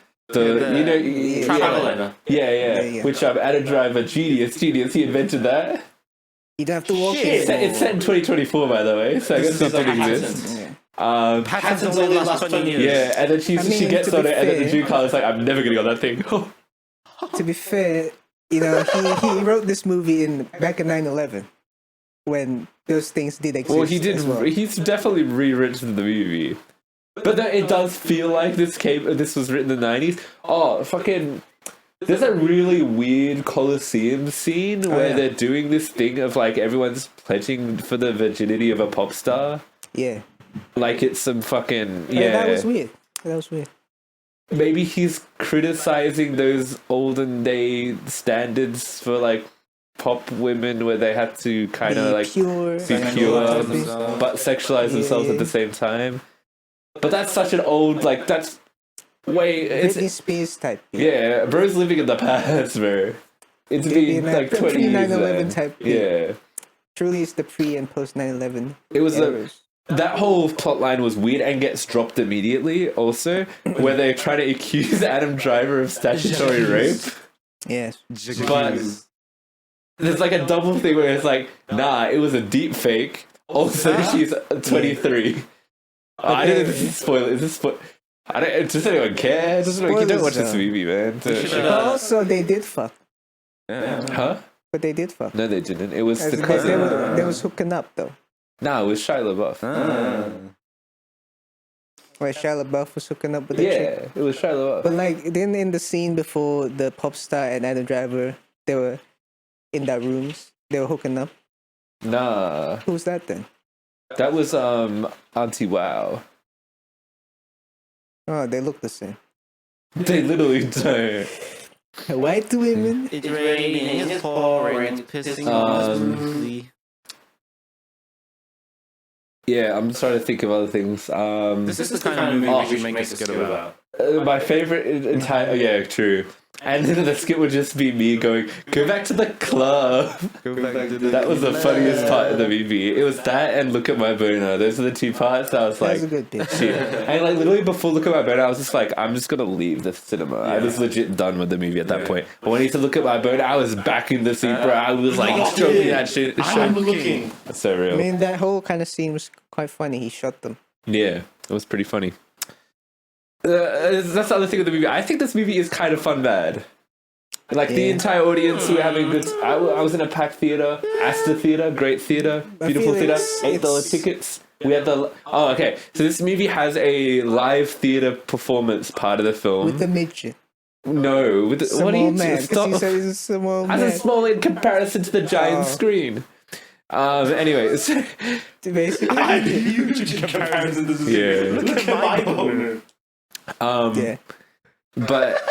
yeah. Which Adam Driver, genius, he invented that. You don't have to walk It's it. set in 2024, by the way, so I guess that didn't patent. exist. Yeah. Patents only last 20 years. Yeah, and then she mean, gets to on be it, and then the fair- Giancarlo's like, I'm never getting on that thing. To be fair, he wrote this movie back in 9/11 when those things did exist. Well, he did. as well. He's definitely rewritten the movie, but then it does feel like this was written in the 90s. Oh, fucking! There's a really weird Colosseum scene where yeah. they're doing this thing of like everyone's pledging for the virginity of a pop star. Yeah. Like it's some fucking That was weird. That was weird. Maybe he's criticizing those olden day standards for like pop women where they had to kind of like pure. be pure, themselves. but sexualize themselves at the same time. But that's such an old, like, that's way, it's, Britney Spears type. yeah, bro's living in the past, bro. It's been like 20 years, 9/11 man. type. Yeah. Truly, it's the pre and post 9/11. It was eras. that whole plot line was weird and gets dropped immediately also, where they're trying to accuse Adam Driver of statutory rape. Yes. But there's like a double thing where it's like, nah, it was a deep fake. Also, she's 23. I don't know if this is spoiler. Is this spoil? I don't. Does anyone care? Does anyone, you don't watch this movie, man. But also, they did fuck. Huh? But they did fuck. No, they didn't. It was As the in, cousin. they was hooking up though. Nah, it was Shia LaBeouf. Where Shia LaBeouf was hooking up with the chick. Yeah, it was Shia LaBeouf. But like then in the scene before the pop star and Adam Driver, they were in that rooms. They were hooking up. Nah, Who's that then? that was Auntie Wow. Oh, they look the same. They literally don't. White women. It's raining, it's pouring, it's pissing on smoothly. Yeah, I'm trying to think of other things. This is the kind of movie we should make a skit about. My favorite entire. Yeah, true. And then the skit would just be me going, "Go back to the club." That was the funniest part of the movie. It was that and Look at My Boner. Those are the two parts that I was like, That's a good bit. shit. And like literally before Look at My Boner, I was just like, I'm just gonna leave the cinema. I was legit done with the movie at that point. But when he said Look at My Boner, I was back in the seat, bro. I was like stroking that shit. I'm looking. That's so real. I mean, that whole kind of scene was quite funny. He shot them. Yeah, it was pretty funny. That's the other thing with the movie. I think this movie is kind of fun bad. Like the entire audience, we were having good. I was in a packed theater, Astor Theater, great theater, beautiful theater, $8 tickets. We had the. Oh, okay. So this movie has a live theater performance part of the film. With the midget. No, with the, what do you man? stop? He said he's a small man. As a small in comparison to the giant screen. Anyways, Basically. I'm huge in comparison to this. Yeah. Look at my boner. Yeah. But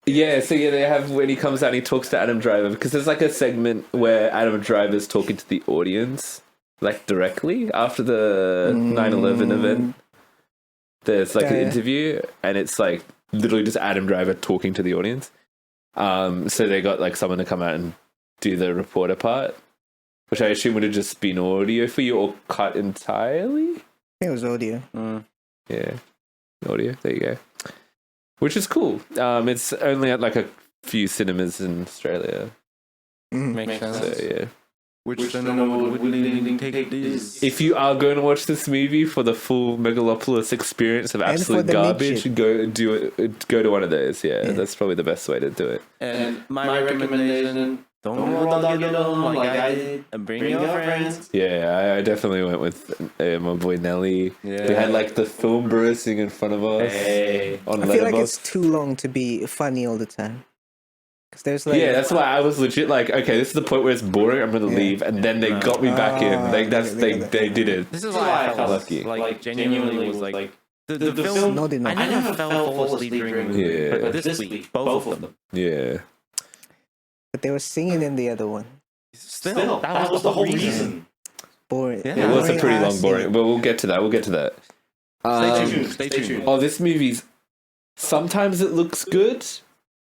yeah, so yeah, they have when he comes out and he talks to Adam Driver because there's like a segment where Adam Driver's talking to the audience like directly after the 9/11 event. There's like an interview and it's like literally just Adam Driver talking to the audience. So they got like someone to come out and do the reporter part, which I assume would have just been audio for you or cut entirely. I think it was audio. Yeah, audio. There you go. Which is cool. It's only at like a few cinemas in Australia. Makes sense. So yeah. Which cinema would take this? If you are going to watch this movie for the full Megalopolis experience of And absolute for the garbage, midget. go do it. Go to one of those. Yeah, that's probably the best way to do it. And my recommendation: don't roll dog it alone like I did, and bring your friends. Yeah, I definitely went with my boy Nelly. Yeah. We had like the film bro sing in front of us on I feel like Letterboxd. it's too long to be funny all the time. Because there's like. Yeah, that's why I was legit like, okay, this is the point where it's boring. I'm gonna leave, and then they got me back in. Like they did it. This is why I felt lucky. like genuinely was like the film. No, they not. I never fell asleep during the movie, Yeah. but this week, both of them. Yeah. But they were singing in the other one. Still, that was the whole reason. Boring. Yeah. It was a Boring pretty ass long, boring, scene. but we'll get to that. We'll get to that. Stay tuned. Oh, this movie's sometimes it looks good.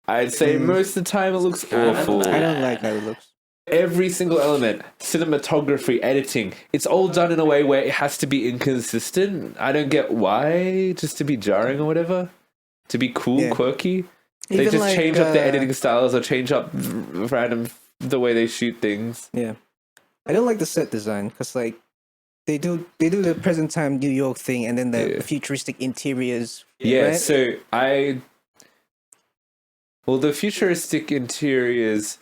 I'd say most of the time it looks awful. I don't like how it looks. Every single element, cinematography, editing, it's all done in a way where it has to be inconsistent. I don't get why, just to be jarring or whatever, to be cool, Yeah. quirky. They Even just like, change up the editing styles or change up random the way they shoot things. Yeah. I don't like the set design because like they do the present time New York thing and then the futuristic interiors. Yeah, right? so the futuristic interiors,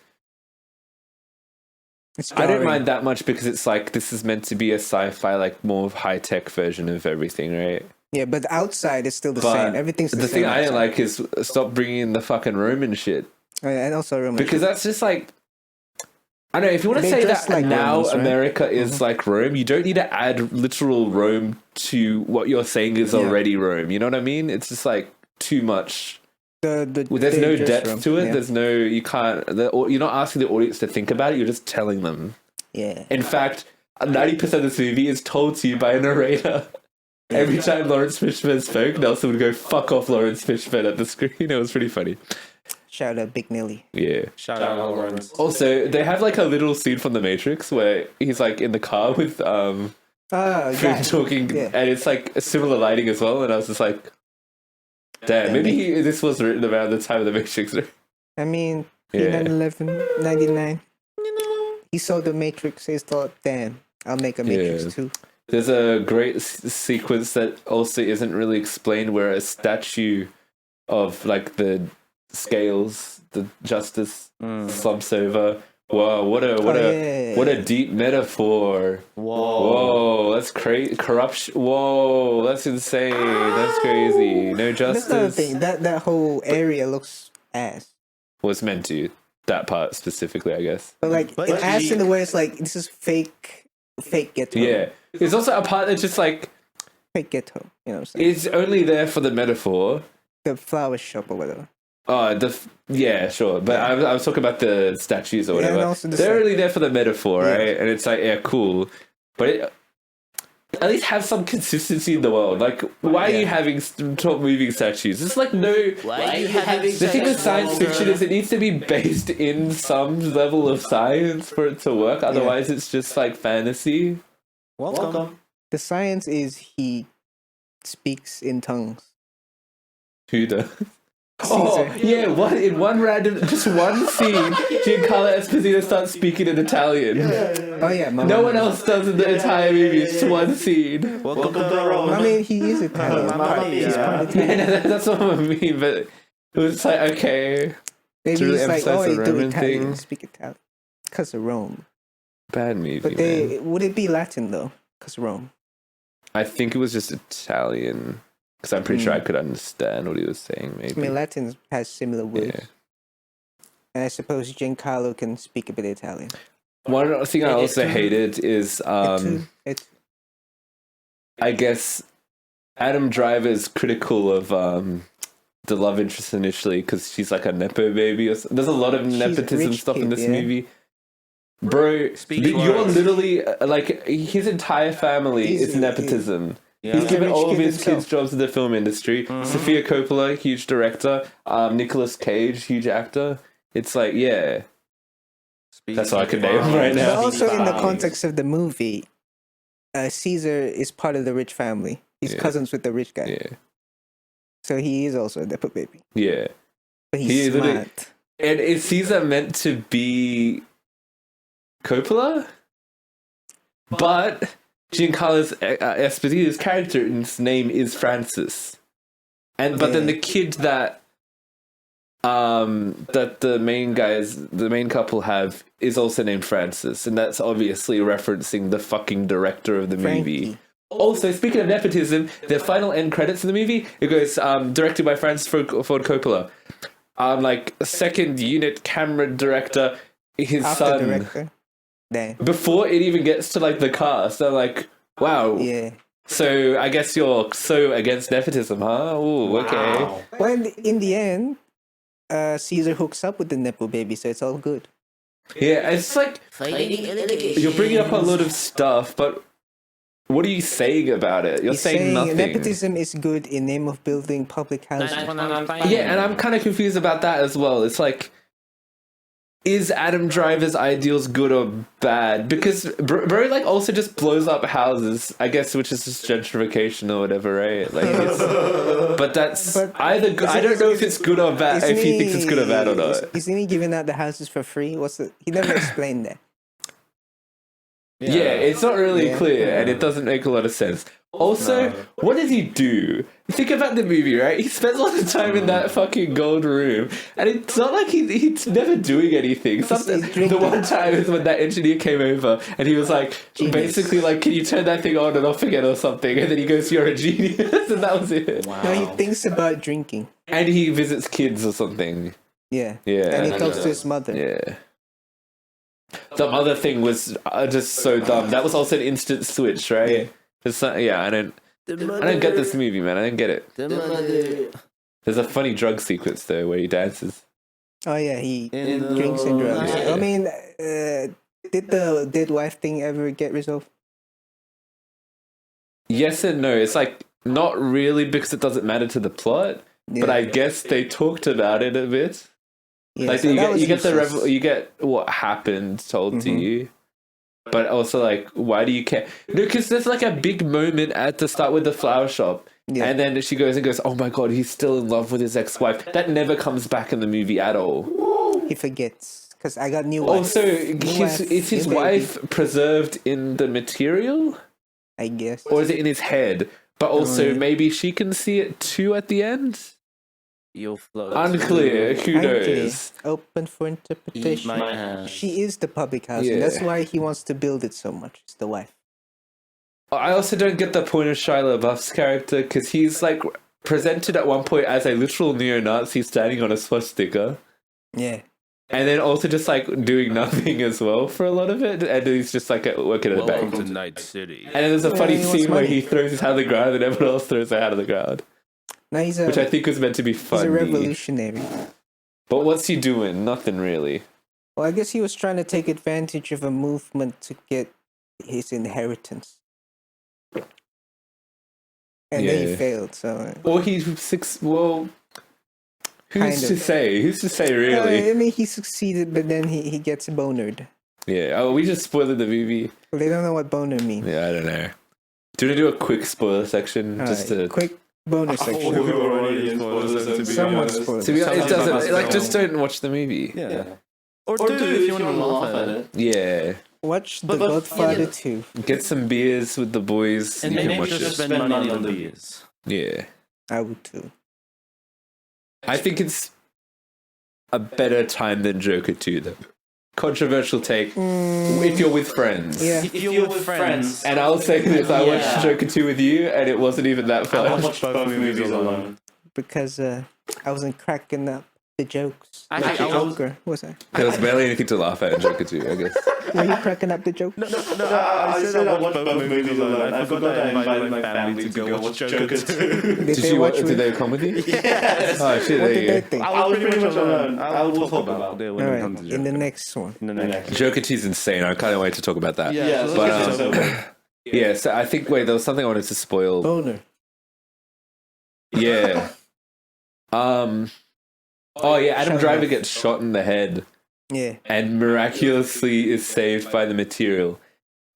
It's I don't jarring. mind that much because it's like this is meant to be a sci-fi, like more high tech version of everything, right? Yeah, but the outside is still the But same. Everything's the same. thing I didn't outside. like is stop bringing in the fucking Roman shit And also Roman. because that's just like, I don't know, if you want to They say dress that like now Romans, right? America is like Rome, you don't need to add literal Rome to what you're saying is already Rome. You know what I mean? It's just like too much. There's There's no depth to it. There's no, you can't, you're not asking the audience to think about it. You're just telling them. Yeah. In fact, 90% of this movie is told to you by a narrator. Every time Lawrence Fishburne spoke, Nelson would go, "Fuck off, Lawrence Fishburne," at the screen. It was pretty funny. Shout out Big Nelly. Yeah. Shout out Lawrence. Also, they have like a little scene from The Matrix where he's like in the car with Yeah. talking, Yeah. and it's like a similar lighting as well. And I was just like, damn, maybe this was written around the time of The Matrix. I mean, Yeah. 9/11, 99. He saw the Matrix. He thought, "Damn, I'll make a Matrix too." There's a great sequence that also isn't really explained where a statue of like the scales, the justice slumps over. Whoa, what a deep metaphor. Whoa, that's crazy. Corruption. Whoa, that's insane. That's crazy. No That's another justice thing. That whole area looks ass. was meant to. That part specifically, I guess. But like But it ass he- in the way it's like this is fake get to Yeah. There's also a part that's just like fake ghetto. You know what I'm saying? It's only there for the metaphor. The flower shop or whatever. Oh, yeah, sure. But I was talking about the statues or Yeah, and whatever. also the They're only there for the metaphor, Yeah. right? And it's like, yeah, cool. But at least have some consistency in the world. Like, why are you having top moving statues? It's like no. Why are you having The thing with science fiction is it needs to be based in some level of science for it to work. Otherwise, it's just like fantasy. Welcome. The science is he speaks in tongues. Who does? Oh, yeah, in one random, just one scene, Giancarlo Esposito starts speaking in Italian. Oh yeah, No one else does in the entire movie, it's just one scene. Welcome to Rome. I mean, he is Italian. He's part Italian. Yeah, that's what I mean, but it was like, okay. Maybe really he's like, emphasize oh, the you do Roman Italian, thing. speak Italian. Because of Rome. Bad movie, But would it be Latin though? Because Rome. I think it was just Italian, because I'm pretty sure I could understand what he was saying, maybe. I mean, Latin has similar words. Yeah. And I suppose Giancarlo can speak a bit Italian. One thing I also hated is, It's I guess, Adam Driver's critical of the love interest initially because she's like a nepo baby. There's a lot of She's a nepotism rich stuff in kid, this yeah. movie. Bro, Speak you're words. literally like his entire family He's- is nepotism. Yeah. He's He's a given rich all of kid his himself. kids jobs in the film industry. Sofia Coppola, huge director. Nicolas Cage, huge actor. It's like, yeah, that's all I can name right But now. also in the context of the movie, Caesar is part of the rich family. He's Yeah. cousins with the rich guy. Yeah, So he is also a nepo baby. yeah. But He he's is literally- smart. And is Caesar meant to be Coppola? But Giancarlo Esposito's character's name is Francis, but then the kid that the main couple have is also named Francis, and that's obviously referencing the fucking director of the movie. Frankie. Also, speaking of nepotism, the final end credits of the movie, it goes directed by Francis Ford Coppola. Like second unit camera director, his After son. director. Damn. Before it even gets to like the cast, I'm like, wow. Yeah. So I guess you're so against nepotism, huh? Ooh, okay. Wow. Well, in the end, Caesar hooks up with the nepo baby, so it's all good. Yeah, it's like you're bringing up a lot of stuff, but what are you saying about it? You're He's saying nothing. nepotism is good in name of building public housing. Yeah, and I'm kind of confused about that as well. It's like, is Adam Driver's ideals good or bad? Because bro like also just blows up houses, I guess, which is just gentrification or whatever, right? Like, but that's either. I don't know if it's good or bad. If he thinks it's good or bad or not. Isn't he giving out the houses for free? He never explained that. Yeah, it's not really Yeah. clear, and it doesn't make a lot of sense. Also, what does he do? Think about the movie, right? He spends all the time in that fucking gold room, and it's not like he's never doing anything. Something. drinking. The one time is when that engineer came over, and he was like, Genius. basically like, can you turn that thing on and off again or something? And then he goes, you're a genius, and that was it. Wow. No, he thinks about drinking. And he visits kids or something. Yeah. Yeah. And he talks to his mother. Yeah. The mother thing was just so dumb. That was also an instant switch, right? Yeah. It's not, yeah, I don't get this movie, man. I don't get it. There's a funny drug sequence though where he dances. Oh yeah, he drinks and drugs. I mean, did the dead wife thing ever get resolved? Yes and no. It's like not really because it doesn't matter to the plot, Yeah. but I guess they talked about it a bit. Yeah, Like so that was useless. you get what happened told to Mhm. you, but also like why do you care? No, because there's like a big moment at the start with the flower shop, Yeah. and then she goes, "Oh my god, he's still in love with his ex-wife." That never comes back in the movie at all. He forgets because I got new wife. Also, is his new baby, wife preserved in the material, I guess. or is it in his head? But also, yeah. maybe she can see it too at the end. You'll float. Unclear. Who Unclear. knows? Open for Eat interpretation. my ass. She is the public housing. Yeah. That's why he wants to build it so much. It's the wife. I also don't get the point of Shia LaBeouf's character because he's like presented at one point as a literal neo-Nazi standing on a swastika. Yeah. and then also just like doing nothing as well for a lot of it, and he's just like working at a bank. Welcome to Night City. And then there's a funny he wants scene where money. he throws his hat on the ground and everyone else throws their hat on the ground, Now he's which I think was meant to be he's funny. a revolutionary. But what's he doing? Nothing really. Well, I guess he was trying to take advantage of a movement to get his inheritance. And then he Yeah. failed, so... Or he's Well, who's Kind to of. say? Who's to say, really? I mean, he succeeded, but then he gets bonered. Yeah. Oh, we just spoiled the movie. Well, they don't know what boner means. Yeah, I don't know. Do you want to do a quick spoiler section? Just Alright, to. quick bonus section. Somewhat spoilers. To be honest, it Sounds like doesn't. Like, a just don't watch the movie. Yeah. Or do if you want to laugh at it. Yeah. Watch The But- Godfather yeah. 2. Get some beers with the boys. And you can maybe watch just it. spend money on the beers. Yeah. I would too. I think it's a better time than Joker 2, though. Controversial take. If you're with friends. Yeah. If you're with friends, And I'll say this, I watched Yeah. Joker 2 with you, and it wasn't even that I fun. watched both movies alone. Because I wasn't cracking up the jokes. Actually, Like I was- Joker, was I? There was barely anything to laugh at in Joker 2, I guess. Were you cracking up the jokes? I said I watched both movies alone. I forgot that I invited my family to go watch Joker 2. Did Did they you watch? watch Did with? they come with you? Yes. Oh shit! What There did you they go. think? I was pretty much alone. We'll talk about it when it Alright, comes to in the Joker. next one. In the next. Joker 2 is insane. I can't wait to talk about that. Yeah, so But let's get this yeah, so I think there was something I wanted to spoil. Boner. Yeah. Oh yeah, Adam Shut Driver up. gets shot in the head Yeah. and miraculously is saved by the material.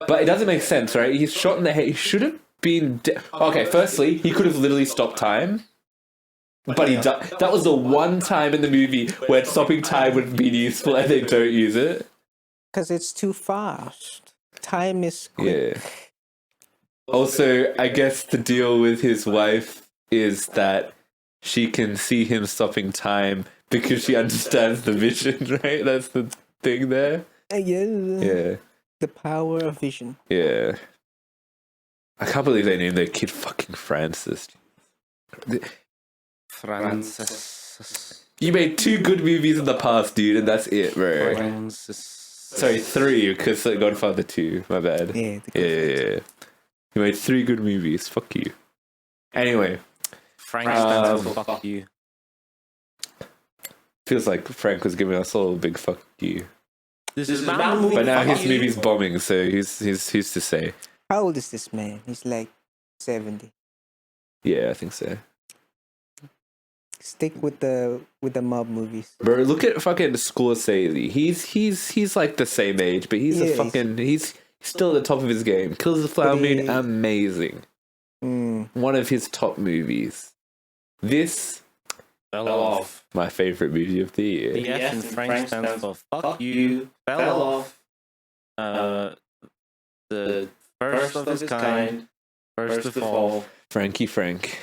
But it doesn't make sense, right? He's shot in the head. He should have been. Okay, firstly, he could have literally stopped time. But he that was the one time in the movie where stopping time would be useful, and they don't use it. Because it's too fast. Time is quick. Yeah. Also, I guess the deal with his wife is that she can see him stopping time because she understands the vision, right? That's the thing there. Yeah. Yeah, The power of vision. yeah. I can't believe they named their kid fucking Francis. Francis. You made 2 good movies in the past, dude, and that's it, bro. Francis. Sorry, 3, because Godfather 2, my bad. Yeah. Yeah. You made 3 good movies, fuck you. Anyway, Frank stands for fuck you. feels like Frank was giving us all a big fuck you. This is is about about movie But now fuck his you. movie's bombing, so who's to say? How old is this man? He's like 70. Yeah, I think so. Stick with the mob movies. Bro, look at fucking Scorsese. He's like the same age, but he's he's still at the top of his game. Kills the Flower Moon, amazing. One of his top movies. This, Fell off. my favorite movie of the year. The F in Frank stands for fuck you. Fell off. The first of his kind. First of all. Frankie Frank.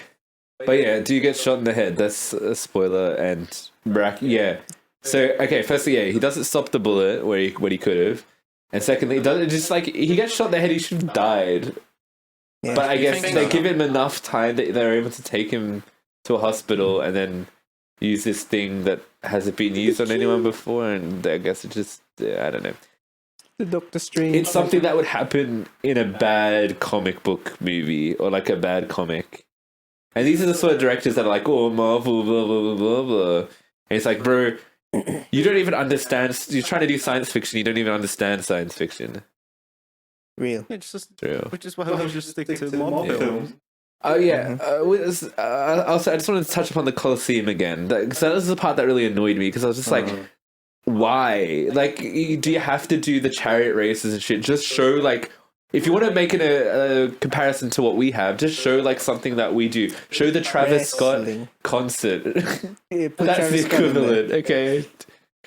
But yeah, do you get shot in the head? That's a spoiler. And yeah. So okay, firstly, yeah, he doesn't stop the bullet where he could have, and secondly, he doesn't just like he gets shot in the head. He should have died. Yeah. But I You guess think they so? give him enough time that they're able to take him to a hospital and then use this thing that hasn't been used on anyone before, and I guess it just I don't know. The Doctor Strange. It's something that would happen in a bad comic book movie or like a bad comic. And these are the sort of directors that are like, oh, Marvel, blah, blah, blah, blah, blah. And it's like, bro, you don't even understand. You're trying to do science fiction. You don't even understand science fiction. Real. It's just, True. which is why we just stick to mob films. Oh, yeah. Also, I just wanted to touch upon the Colosseum again. Because that was the part that really annoyed me. Because I was just like, why? Like, do you have to do the chariot races and shit? Just show, like, if you want to make it a comparison to what we have, just show, like, something that we do. Show the Travis Scott Wrestling. concert. Yeah, put That's Travis the Scott in there. equivalent, okay.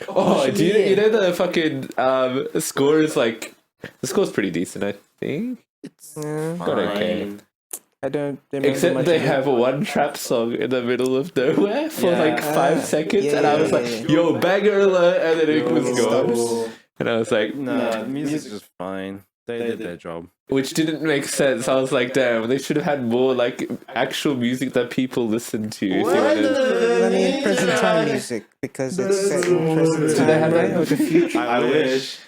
Oh, do you know the fucking score is like the score's pretty decent, I think. It's Got okay. I don't remember Except much they of it. have one trap song in the middle of nowhere for Yeah. like 5 seconds, and I was like, "Yo, banger alert!" And then it was gone, and I was like, No, music's just fine. They did their job. which didn't make sense. I was like, damn, they should have had more like actual music that people listen to. If you wanted. I mean, present time music because it's set in present Do time, they have right? that? Or the future. I wish.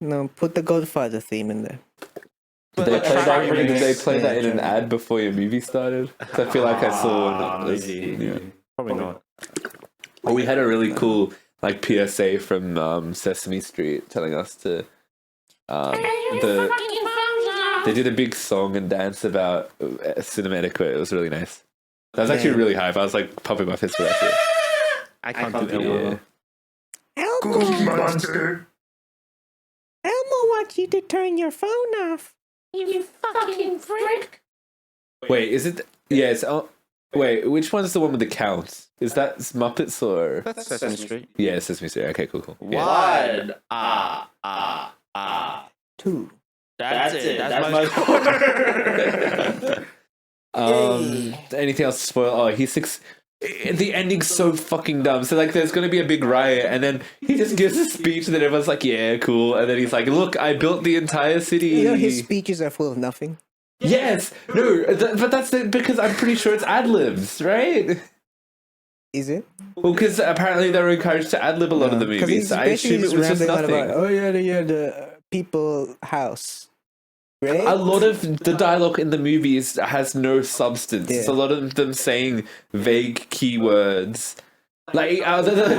No, put the Godfather theme in there. Did they play that? Remix. Did they play that in an Yeah, ad before your movie started? 'Cause I feel like I saw. Maybe. Probably not. Oh, we had a really cool like PSA from Sesame Street telling us to they did a big song and dance about cinema etiquette. It was really nice. That was actually Yeah. really hype. I was like pumping my fist for that shit. I can't do Yeah. it. Elmo! Elmo wants you to turn your phone off. You fucking freak. Wait, is it? Yeah, it's. Wait, which one's the one with the counts? Is that Muppets or? That's Sesame Street. Yeah, Sesame Street. Okay, cool. Yeah. One. Two. That's it. That's my score. Anything else to spoil? Oh, he's six. The ending's so fucking dumb. So like, there's gonna be a big riot, and then he just gives a speech, and then everyone's like, "Yeah, cool." And then he's like, "Look, I built the entire city." You know, his speeches are full of nothing. Yes, no, but that's because I'm pretty sure it's ad libs, right? Is it? Well, because apparently they're encouraged to ad lib a lot of the 'Cause movies. he's So I basically assume it was just rambling on nothing. about, oh yeah, the people house. Right? A lot of the dialogue in the movies has no substance. Yeah. It's a lot of them saying vague keywords. Like,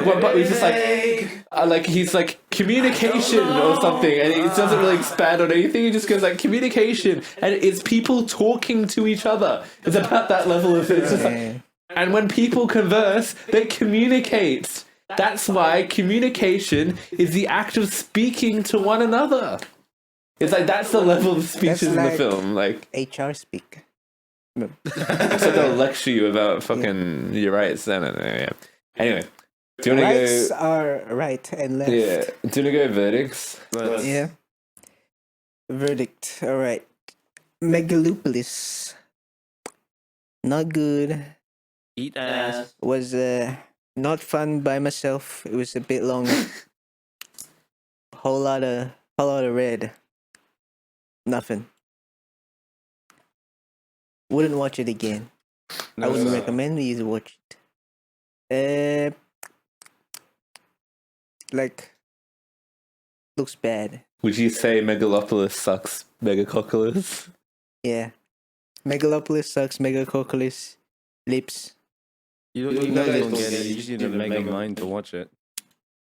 one part he's just like he's like communication or something, and it doesn't really expand on anything. He just goes like communication, and it's people talking to each other. It's about that level of it. It's just like, Yeah. and when people converse, they communicate. That's why communication is the act of speaking to one another. It's like that's the level of speeches in the like- film. Like, HR speak. so they'll lecture you about fucking your rights. I don't know. Yeah. Anyway, do you want to Rights go? are right and left. Yeah. Do you want to go verdicts? Yeah. Verdict. All right. Megalopolis. Not good. Eat ass. Was not fun by myself. It was a bit long. whole lot of red. Nothing. Wouldn't watch it again. I wouldn't recommend you to watch it. Like, looks bad. Would you say Megalopolis sucks Megacoculus? Yeah. Megalopolis sucks. Megacoculus lips. You No, guys they don't don't get get it. You just need to make a mind to watch it.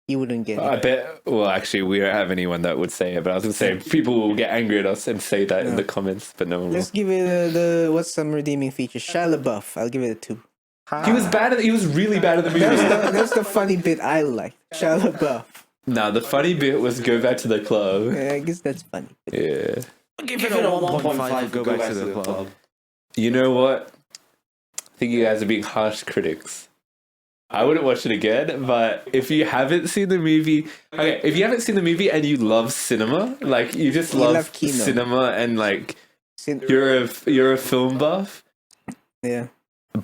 You wouldn't get I it. bet. Well, actually, we don't have anyone that would say it. But I was gonna say people will get angry at us and say that in No. the comments, but no one will. Let's give it what's some redeeming features? Shia LaBeouf. I'll give it a 2. He was bad. He was really bad at the movie. That's the funny bit I like. Shia LaBeouf. Nah, the funny bit was go back to the club. Yeah, I guess that's funny. Yeah. Give it a 1.5. Go back to the club. You know what? I think you guys are being harsh critics. I wouldn't watch it again, but if you haven't seen the movie, okay, if you haven't seen the movie and you love cinema, like you just You love love kino. cinema and like Sin- you're a film buff, yeah.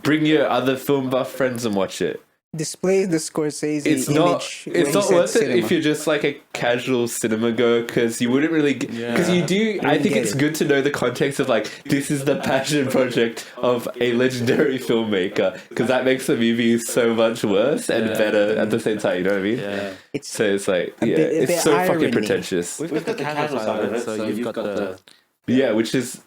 bring your other film buff friends and watch it. Display the Scorsese It's image. not when it's he not said worth it cinema. if you're just like a casual cinema goer, because you wouldn't really because you do. I wouldn't think get it's it. good to know the context of like this is the passion project of a legendary filmmaker, because that makes the movie so much worse and better at the same time. You know what I mean? Yeah. It's So it's like A yeah, bit- a it's bit so irony. fucking pretentious. We've got the casual side of it, so you've got the. Yeah, which is.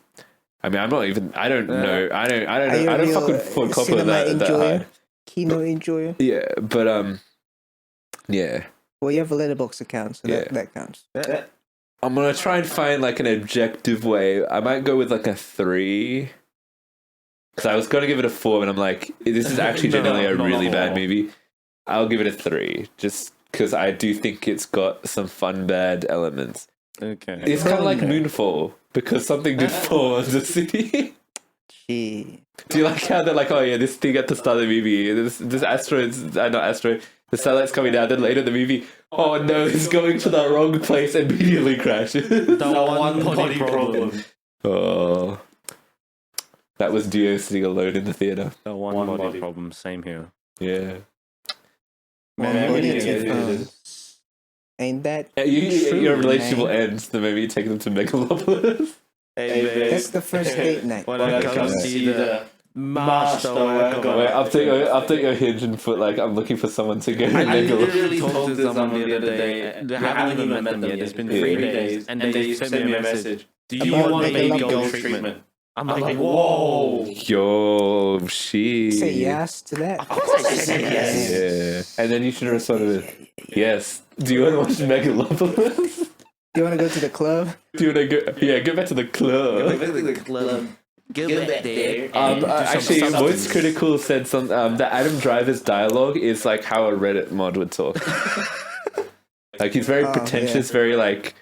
I mean, I'm not even. I don't know. I don't. Are you a I don't real fucking full copy cinema that enjoyer? high. Kino enjoyer. Yeah, but yeah. Well, you have a letterbox account, so Yeah. that counts. I'm gonna try and find like an objective way. I might go with like a 3. Because I was gonna give it a 4, and I'm like, this is actually generally a really bad movie. I'll give it a 3, just because I do think it's got some fun bad elements. Okay. It's kind of like Moonfall, because something did fall on the city. Gee. Do you like how they're like, oh yeah, this thing at the start of the movie, this asteroid's, not asteroid, the satellite's coming down, then later in the movie, oh no, it's going to the wrong place and immediately crashes. The one body problem. Oh. That was Dio sitting alone in the theater. The one body problem. Same here. Yeah. Man, we we need need to to get find- into Ain't that Your true, relationship will man? end the moment you take them to Megalopolis. Hey, babe. That's the first date night. When I come see the masterwork of Wait, update your hinge and put like I'm looking for someone to go to I Megalopolis. literally told someone the other day, they haven't even met them yet. It's been 3 days, and they sent me a message. Do you About want baby Megalopolis girl treatment? I'm like, whoa. Yo, she. Say yes to that. Of course I said yes. Yeah, and then you should respond with, "Yes." Do you want to watch Megalopolis? Do you want to go to the club? Do you want to go? Yeah, go back to the club. Go back there. Actually, Voice Critical said some that Adam Driver's dialogue is like how a Reddit mod would talk. Like he's very pretentious, very like,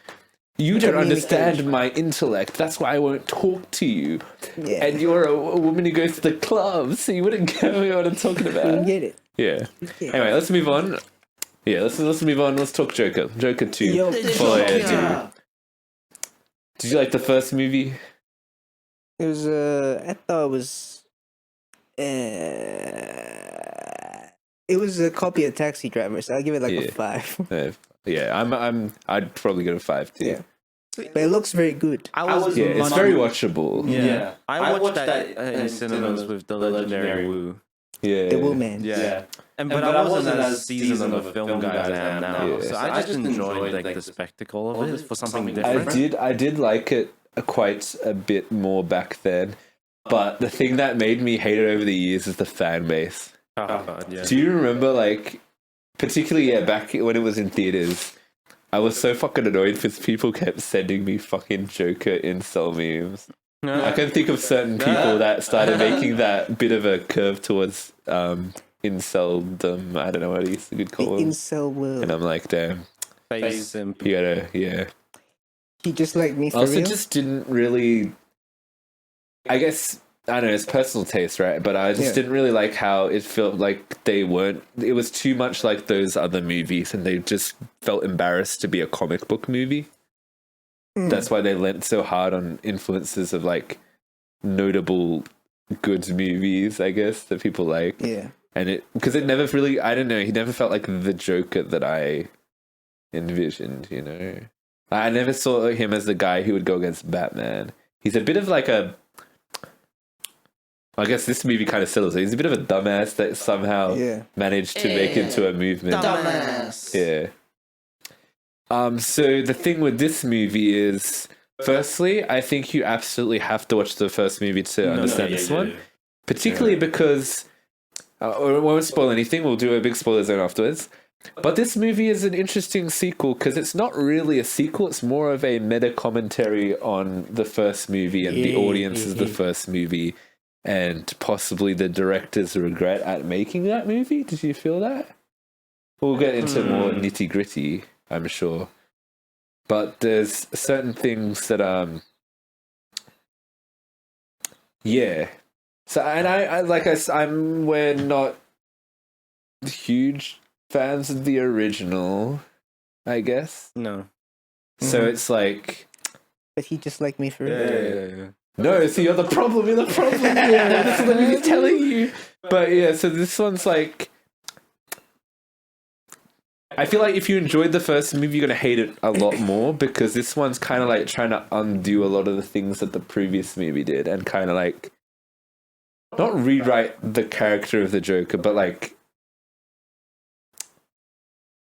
you don't understand my intellect. That's why I won't talk to you. Yeah. And you're a woman who goes to the club, so you wouldn't know what I'm talking You about. get it. Yeah. Yeah. Anyway, let's move on. Yeah, let's move on. Let's talk Joker. Joker 2. Yo, Folie, Did you like the first movie? it was I thought it was a copy of Taxi Driver, so I'll give it like a 5. Yeah, I'd probably go to 5 too. Yeah. But it looks very good. Yeah, it's very watchable. Yeah. I watched that in cinemas with the legendary Wu. Yeah. The Woman. Yeah. But I wasn't as seasoned of a film guy as I am now. Yeah. So I just enjoyed like the spectacle of it for something different. I did like it quite a bit more back then. But the thing that made me hate it over the years is the fan base. Oh, God, yeah. Do you remember, like, particularly, back when it was in theaters, I was so fucking annoyed because people kept sending me fucking Joker incel memes. I can think of certain people that started making that bit of a curve towards inceldom. I don't know what you could The call them. incel world. And I'm like, damn, Face and you gotta, yeah. He just like me for Also, real. just didn't really. I guess I don't know. It's personal taste, right? But I just didn't really like how it felt like they weren't. It was too much like those other movies, and they just felt embarrassed to be a comic book movie. That's why they lent so hard on influences of like notable good movies, I guess, that people like. Yeah. And it because it never really. I don't know. He never felt like the Joker that I envisioned. You know, I never saw him as the guy who would go against Batman. He's a bit of like a. I guess this movie kind of settles it. He's a bit of a dumbass that somehow managed to make into a movement. dumbass. Yeah. So the thing with this movie is, firstly, I think you absolutely have to watch the first movie to understand this one. Particularly because, we won't spoil anything, we'll do a big spoiler zone afterwards. But this movie is an interesting sequel because it's not really a sequel, it's more of a meta commentary on the first movie and the audience of the first movie. And possibly the director's regret at making that movie. Did you feel that? We'll get into more nitty gritty, I'm sure. But there's certain things that yeah. So and we're not huge fans of the original, I guess. No. So it's like. But he just like me for real. Yeah. No, see, you're the problem. You're the problem. Yeah, this is what I'm telling you. But yeah, so this one's like, I feel like if you enjoyed the first movie, you're gonna hate it a lot more because this one's kind of like trying to undo a lot of the things that the previous movie did, and kind of like not rewrite the character of the Joker, but like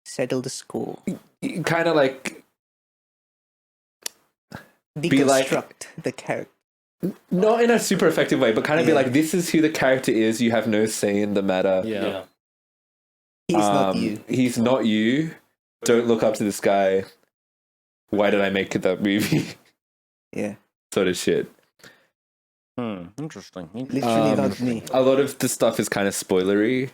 Settle the score. kind of like Deconstruct the character. not in a super effective way, but kind of be like, this is who the character is. You have no say in the matter. Yeah. He's not you. He's not you. Don't look up to this guy. Why did I make it that movie? Yeah. Sort of shit. Interesting. Literally not me. A lot of the stuff is kind of spoilery.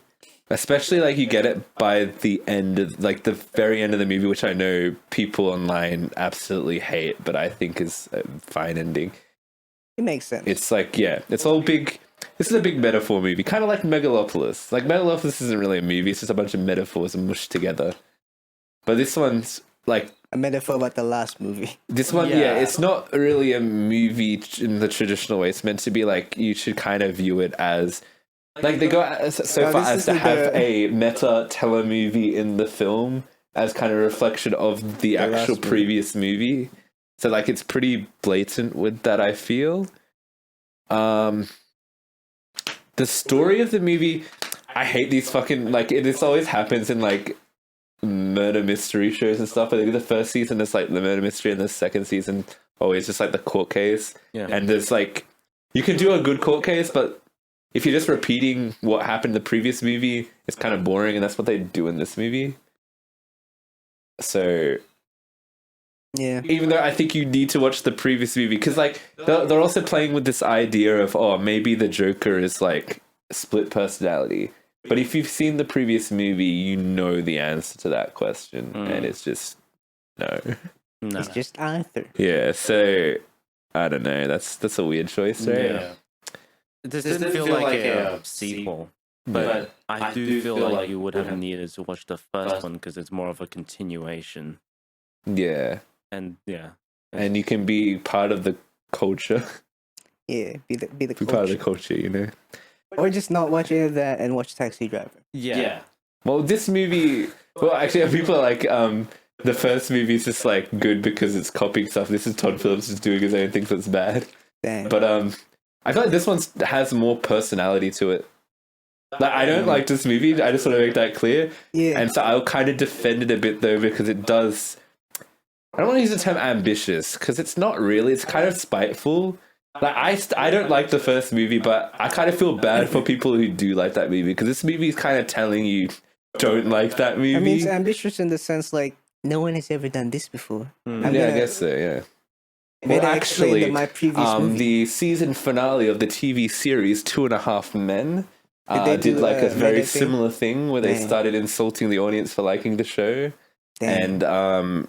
Especially like you get it by the end of like the very end of the movie, which I know people online absolutely hate, but I think is a fine ending. It makes sense. It's like, yeah, it's all big. This is a big metaphor movie, kind of like Megalopolis. Like Megalopolis isn't really a movie; it's just a bunch of metaphors mushed together. But this one's like a metaphor about the last movie. this one. Yeah, it's not really a movie in the traditional way. It's meant to be like you should kind of view it as like they go so far as to have a meta telemovie in the film, as kind of a reflection of the last actual movie. previous movie. So like it's pretty blatant with that, I feel. The story of the movie, I hate these fucking like this always happens in like murder mystery shows and stuff. But maybe the first season is like the murder mystery, and the second season always just like the court case. Yeah. And there's like you can do a good court case, but if you're just repeating what happened in the previous movie, it's kind of boring, and that's what they do in this movie. So Yeah. even though I think you need to watch the previous movie, because like they're also playing with this idea of maybe the Joker is like split personality. But if you've seen the previous movie, you know the answer to that question, and it's just no. No. It's just Arthur. Yeah, so I don't know. That's a weird choice, right? Yeah. This didn't feel like a sequel, but I do feel like you would have needed to watch the first one because it's more of a continuation. Yeah, And yeah, and you can be part of the culture, Yeah, be the be part of the culture, you know. Or just not watch any of that and watch Taxi Driver. yeah. Well, this movie. Well, actually, people are like, the first movie is just like good because it's copying stuff. This is Todd Phillips just doing his own thing that's bad. Damn. But I feel like this one has more personality to it. Like, I don't like this movie. I just want to make that clear. yeah. And so I'll kind of defend it a bit though, because it does. I don't want to use the term ambitious because it's not really. It's kind of spiteful. Like I don't like the first movie, but I kind of feel bad for people who do like that movie, because this movie is kind of telling you don't like that movie. I mean, it's ambitious in the sense like no one has ever done this before. I'm yeah, I gonna- guess so. Yeah. Better Well, explain actually, than my previous movie. the season finale of the TV series 2.5 Men Did they did do like a a very meta thing? similar thing where they Dang. started insulting the audience for liking the show. Damn. And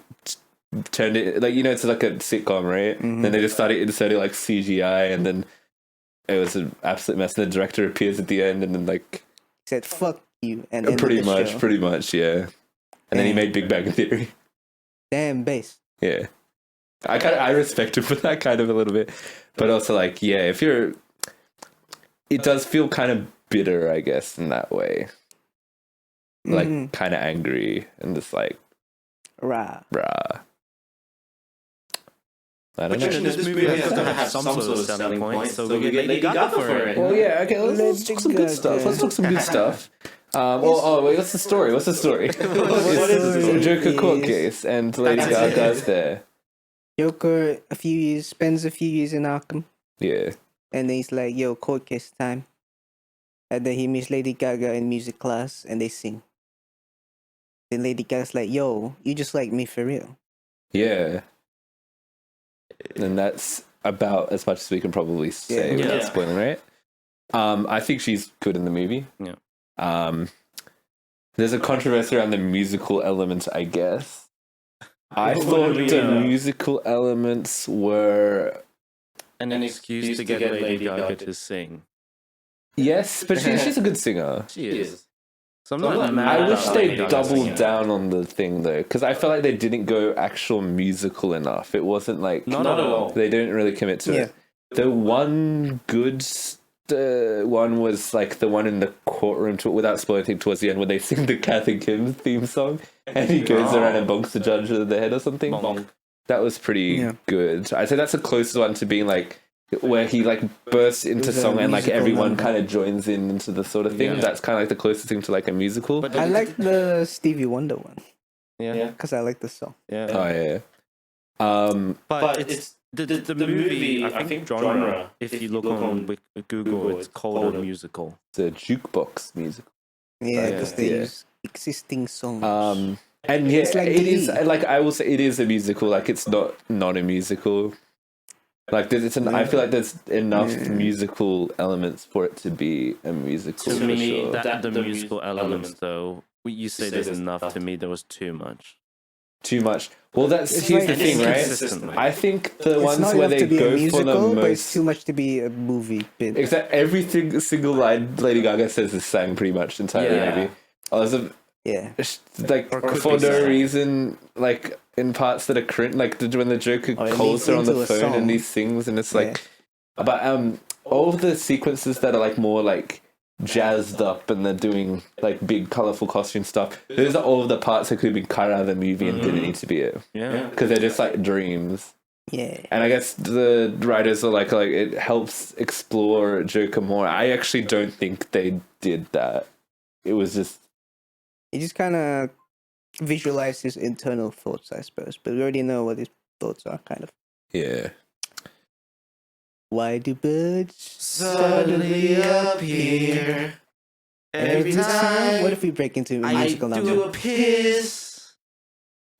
turned it like, you know, it's like a sitcom, right? Mhm. Then they just started inserting like CGI, and then it was an absolute mess. And the director appears at the end, and then like Said fuck you and ended pretty the show. much, yeah. And then he Damn. made Big Bang Theory. Damn bass. Yeah, I respect him for that kind of a little bit, but also like, yeah, if you're, it does feel kind of bitter, I guess, in that way, like Mhm. kind of angry and just like Rah. rah. I don't But know. this movie has to have some sort of selling point, so we get Lady Gaga for it. Well, yeah, okay. Let's Let's talk some good go, stuff. yeah. Let's talk some good stuff. Wait, what's the story? What's the story? What It's is a it? Joker court Is- case, and Lady Gaga's there. Joker spends a few years in Arkham, Yeah. and then he's like, "Yo, court case time." And then he meets Lady Gaga in music class, and they sing. Then Lady Gaga's like, "Yo, you just like me for real." Yeah. And that's about as much as we can probably say Yeah. without Yeah. spoiling, right? I think she's good in the movie. Yeah. There's a controversy around the musical elements, I guess. I What thought do we the know? musical elements were An excuse to get Lady Gaga to sing. yes, but she's a good singer. She is. So I'm not mad I wish about they Lady Gaga doubled singing. down on the thing though, because I felt like they didn't go actual musical enough. It wasn't like Not at all. they didn't really commit to it. The one good one was like the one in the courtroom, without spoiling anything, towards the end, where they sing the Kathy Kim theme song, and he goes around and bonks the judge in the head or something. Bonk. That was pretty Yeah. good. I'd say that's the closest one to being like where he like bursts into was a song and like musical everyone number. kind of joins in into the sort of thing. Yeah. That's kind of like the closest thing to like a musical. But I like the Stevie Wonder one Yeah. because I like the song. Yeah. Oh yeah. But it's the movie, I think genre, if you look on Google, it's called a musical. It's a jukebox music. Yeah, Yeah. because they Yeah. use existing songs. And yeah, It's like it Glee. is like I will say it is a musical. Like it's not a musical. Like I feel like there's enough Yeah. musical elements for it to be a musical. To for me, sure. the musical elements, though, you say there's enough. To me, there was too much. Too much. Well, It's here's like- the thing, right? Inconsistent. I think the it's ones not where enough they to be a go for musical, the but it's most. too much to be a movie bit. Except every single line Lady Gaga says is sang pretty much entirely. Yeah. Maybe. Yeah. Like could for be no sang. reason, like in parts that are cringe, like when the Joker Or it calls leads her on the into a phone song. and he sings, and it's like, Yeah. but all of the sequences that are like more like jazzed up and they're doing like big colorful costume stuff. Those are all of the parts that could have been cut out of the movie and didn't need to be it. Yeah. Because they're just like dreams. Yeah. And I guess the writers are like it helps explore Joker more. I actually don't think they did that. It was just... He just kind of visualized his internal thoughts, I suppose. But we already know what his thoughts are, kind of. Yeah. Why do birds Suddenly appear every time What if we break into a I musical do number? a piss?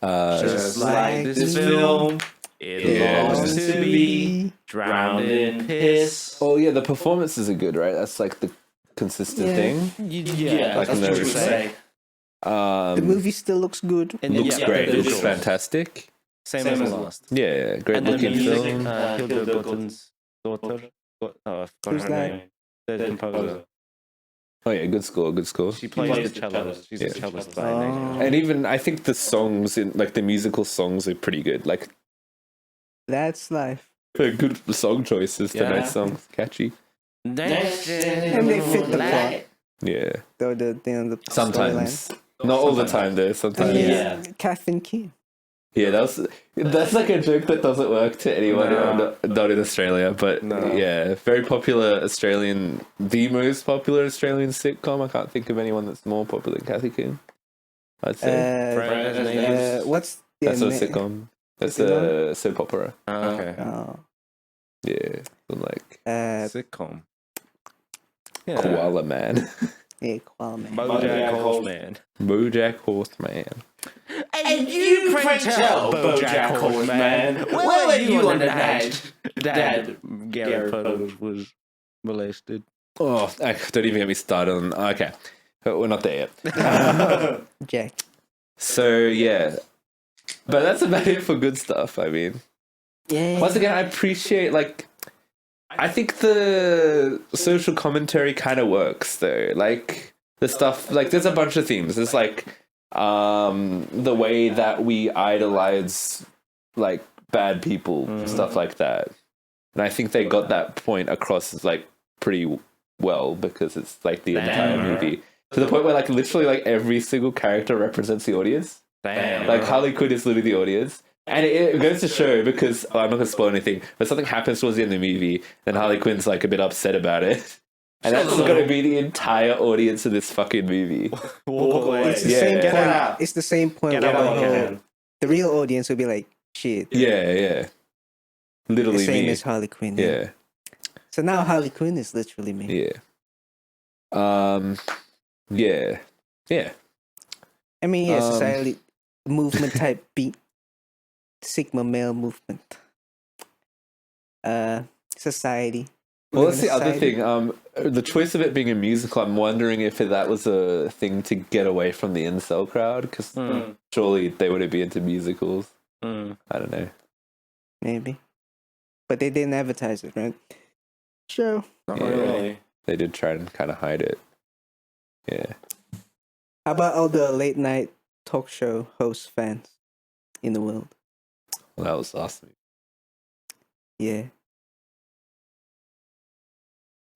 Just like this film, it Yeah. longs to be drowned in piss. Oh yeah, the performances are good, right? That's like the consistent Yeah. thing. Yeah, Like that's in what the- you would say. The movie still looks good. And Looks yeah, great. the Looks visuals. fantastic. Same as the last. Yeah, great And the looking music, film. Hilda Gotten's daughter. I forgot Who's her that? name. The composer. Oh yeah, good score, good score. She plays the cellist. She's a Yeah. cellist by Oh. nature. And even I think the songs in like the musical songs are pretty good. Like That's life. they're good song choices. They're Yeah. nice songs, catchy. And they fit the plot. Yeah, The sometimes. Not all the time though. storyline. I Sometimes. mean, Yeah. Catherine King. Yeah, that's like a joke that doesn't work to anyone not in Australia, but No. yeah, very popular Australian, the most popular Australian sitcom. I can't think of anyone that's more popular than Kathy King. I'd say What's that's not a na- sitcom. That's Is it a soap opera. Okay. Oh, Yeah, something like Sitcom. Koala Man, yeah, Koala Man. BoJack Horseman. BoJack Horseman. And you pray tell, BoJack Horseman, where were you on the night Dad Gary Puddles was molested? Oh, don't even get me started on. Okay, we're not there yet. Jack. So yeah, but that's about it for good stuff. I mean. Yeah. Once again, I appreciate, like, I think the social commentary kind of works, though. Like, the stuff, like, there's a bunch of themes. There's, like, the way that we idolize, like, bad people, stuff like that. And I think they got that point across, like, pretty well, because it's, like, the entire movie. To the point where, like, literally, like, every single character represents the audience. Damn. Like, Harley Quinn is literally the audience. And it goes to show, because I'm not going to spoil anything, but something happens towards the end of the movie, and Harley Quinn's like a bit upset about it. And that's going to be the entire audience of this fucking movie. Walk away. It's the Yeah. same Get point. out. It's the same point Get where out while you can. the real audience will be like, shit, Yeah. the Literally same me. as Harley Quinn. Yeah. So now Harley Quinn is literally me. Yeah. Yeah. I mean, yeah, Um, society movement type beat. Sigma male movement. Society. Well, We that's live the in a other society. thing. The choice of it being a musical, I'm wondering if that was a thing to get away from the incel crowd, because surely they wouldn't be into musicals. I don't know. Maybe. But they didn't advertise it, right? Sure. Not Yeah. really. They did try and kind of hide it. Yeah. How about all the late night talk show host fans in the world? Well, that was awesome. Yeah.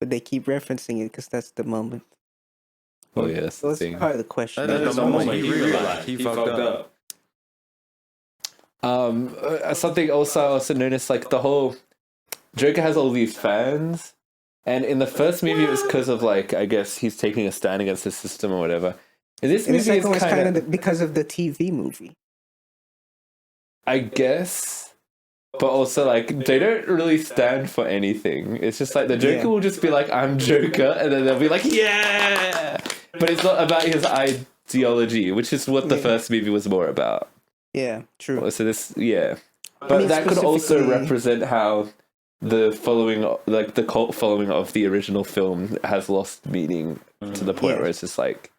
But they keep referencing it because that's the moment. Oh, yeah, that's So the that's thing. part of the question. That's the moment he realized he fucked up. Something also I also noticed, like, the whole Joker has all these fans, and in the first movie it was because of, like, I guess he's taking a stand against the system or whatever. In this And the movie second was it's kind of because of the TV movie. I guess, but also, like, they don't really stand for anything. It's just like the Joker Yeah. will just be like, I'm Joker, and then they'll be like, yeah! But it's not about his ideology, which is what the Yeah. first movie was more about. Yeah, true. So this, yeah. But I mean, that could also specifically- represent how the following, like the cult following of the original film has lost meaning to the point Yeah. where it's just like,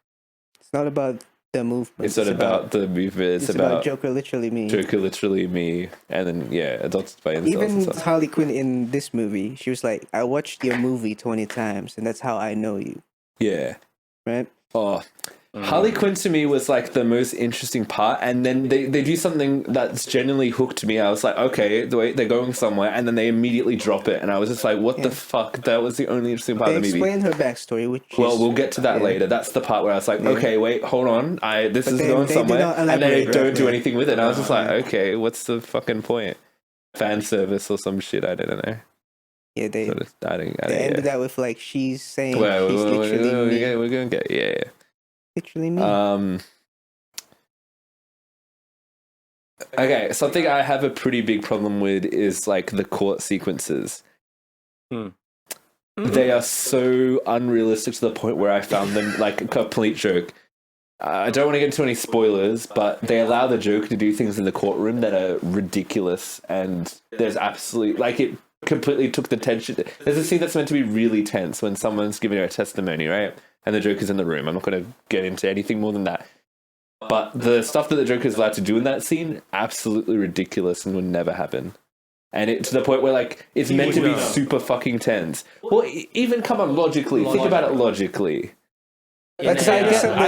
It's not about the movement. it's not about the movement, It's about Joker literally me. Joker literally me, and then, yeah, adopted by incels and Even stuff. Harley Quinn in this movie, she was like, I watched your movie 20 times and that's how I know you, Yeah. right? Oh, Harley Quinn to me was like the most interesting part, and then they do something that's genuinely hooked me. I was like, okay, they're going somewhere, and then they immediately drop it, and I was just like, what the fuck? That was the only interesting part They of the movie. explain her backstory, which We'll get to that later. That's the part where I was like, okay, wait, hold on, this is then going they do somewhere, not and then they elaborate, don't right? do anything with it. And I was just like, okay, what's the fucking point? Fan service or some shit? I don't know. Yeah, they Sort of, I don't ended that with like she's saying Well, he's literally me. we're gonna get Literally me. Okay, something I have a pretty big problem with is like the court sequences. They are so unrealistic to the point where I found them like a complete joke. I don't want to get into any spoilers, but they allow the Joker to do things in the courtroom that are ridiculous, and there's absolutely like it completely took the tension. There's a scene that's meant to be really tense when someone's giving a testimony, right? And the Joker's in the room. I'm not going to get into anything more than that. But the stuff that the Joker's allowed to do in that scene, absolutely ridiculous and would never happen. And it to the point where like it's meant to be super fucking tense. Well, even come on, logically, think about it logically. Because I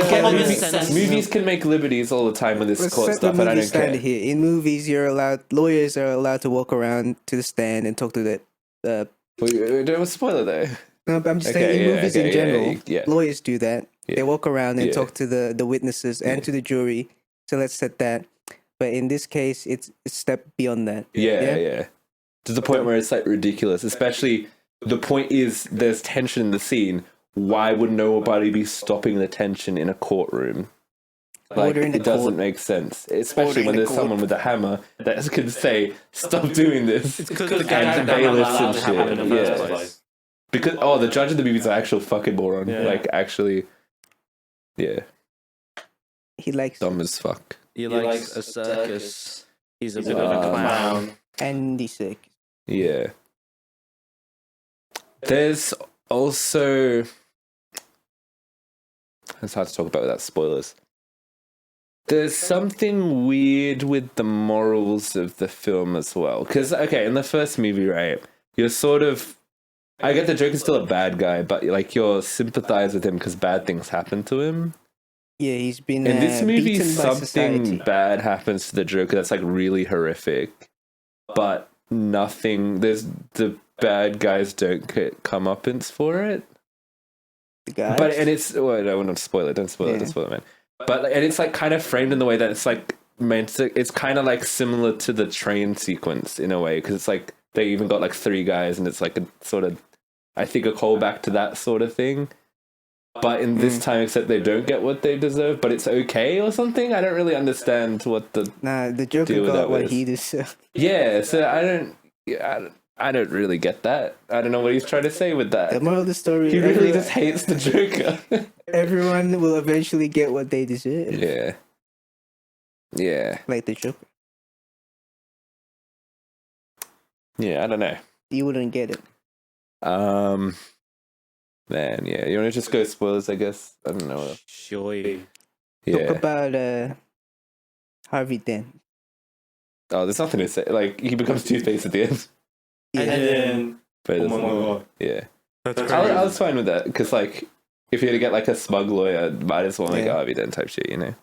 get movies can make liberties all the time with this Let's court set stuff, the and I movie don't standard care. here. In movies, lawyers are allowed to walk around to the stand and talk to the. We don't spoil it though. No, but I'm just Okay, saying in yeah, movies okay, in general, yeah. lawyers do that. Yeah. They walk around and Yeah. talk to the witnesses and to the jury. So let's set that. But in this case, it's a step beyond that. Yeah. To the point where it's like ridiculous. Especially the point is there's tension in the scene. Why would nobody be stopping the tension in a courtroom? Like, Ordering the it doesn't court. make sense. Especially Ordering when the there's court. someone with a hammer that can say, "Stop doing this." Because the and guy bailiffs allowed and to happen shit. in the first Yeah. place. Because the judge of the movie is an actual fucking moron. Yeah. Like actually, yeah, He likes dumb as fuck. He likes a circus. He's a bit of Um, a clown. Andy Sick. Yeah. There's also. It's hard to talk about without spoilers. There's something weird with the morals of the film as well. Because, okay, in the first movie, right, you're sort of. I get the Joker's still a bad guy, but like you're sympathize with him because bad things happen to him. Yeah, he's been In this movie, beaten by something society. bad happens to the Joker that's like really horrific, but nothing. There's the bad guys don't get comeuppance for it. The guy. But and it's well, I don't want to spoil it. Don't spoil it. Don't spoil it, man. But and it's like kind of framed in the way that it's like meant to. It's kind of like similar to the train sequence in a way because it's like they even got like 3 guys and it's like a sort of, I think, a callback to that sort of thing. But in this time, except they don't get what they deserve, but it's okay or something. I don't really understand what the Nah, the Joker deal with got that what was. he deserved. yeah. So I don't really get that. I don't know what he's trying to say with The that. moral of the story: He really everyone, just hates the Joker. everyone will eventually get what they deserve. Yeah. Yeah. Like the Joker, Yeah, I don't know. you wouldn't get it. Man, yeah. You want to just go spoilers, I guess? I don't know. Sure. Talk Yeah. about Harvey Dent. Oh, there's nothing to say. Like, he becomes Two-Face at the end. Yeah. And then, But oh there's my no- god, yeah. that's I was fine with that, because, like, if you had to get, like, a smug lawyer, might as well make Yeah. Harvey Dent type shit, you know?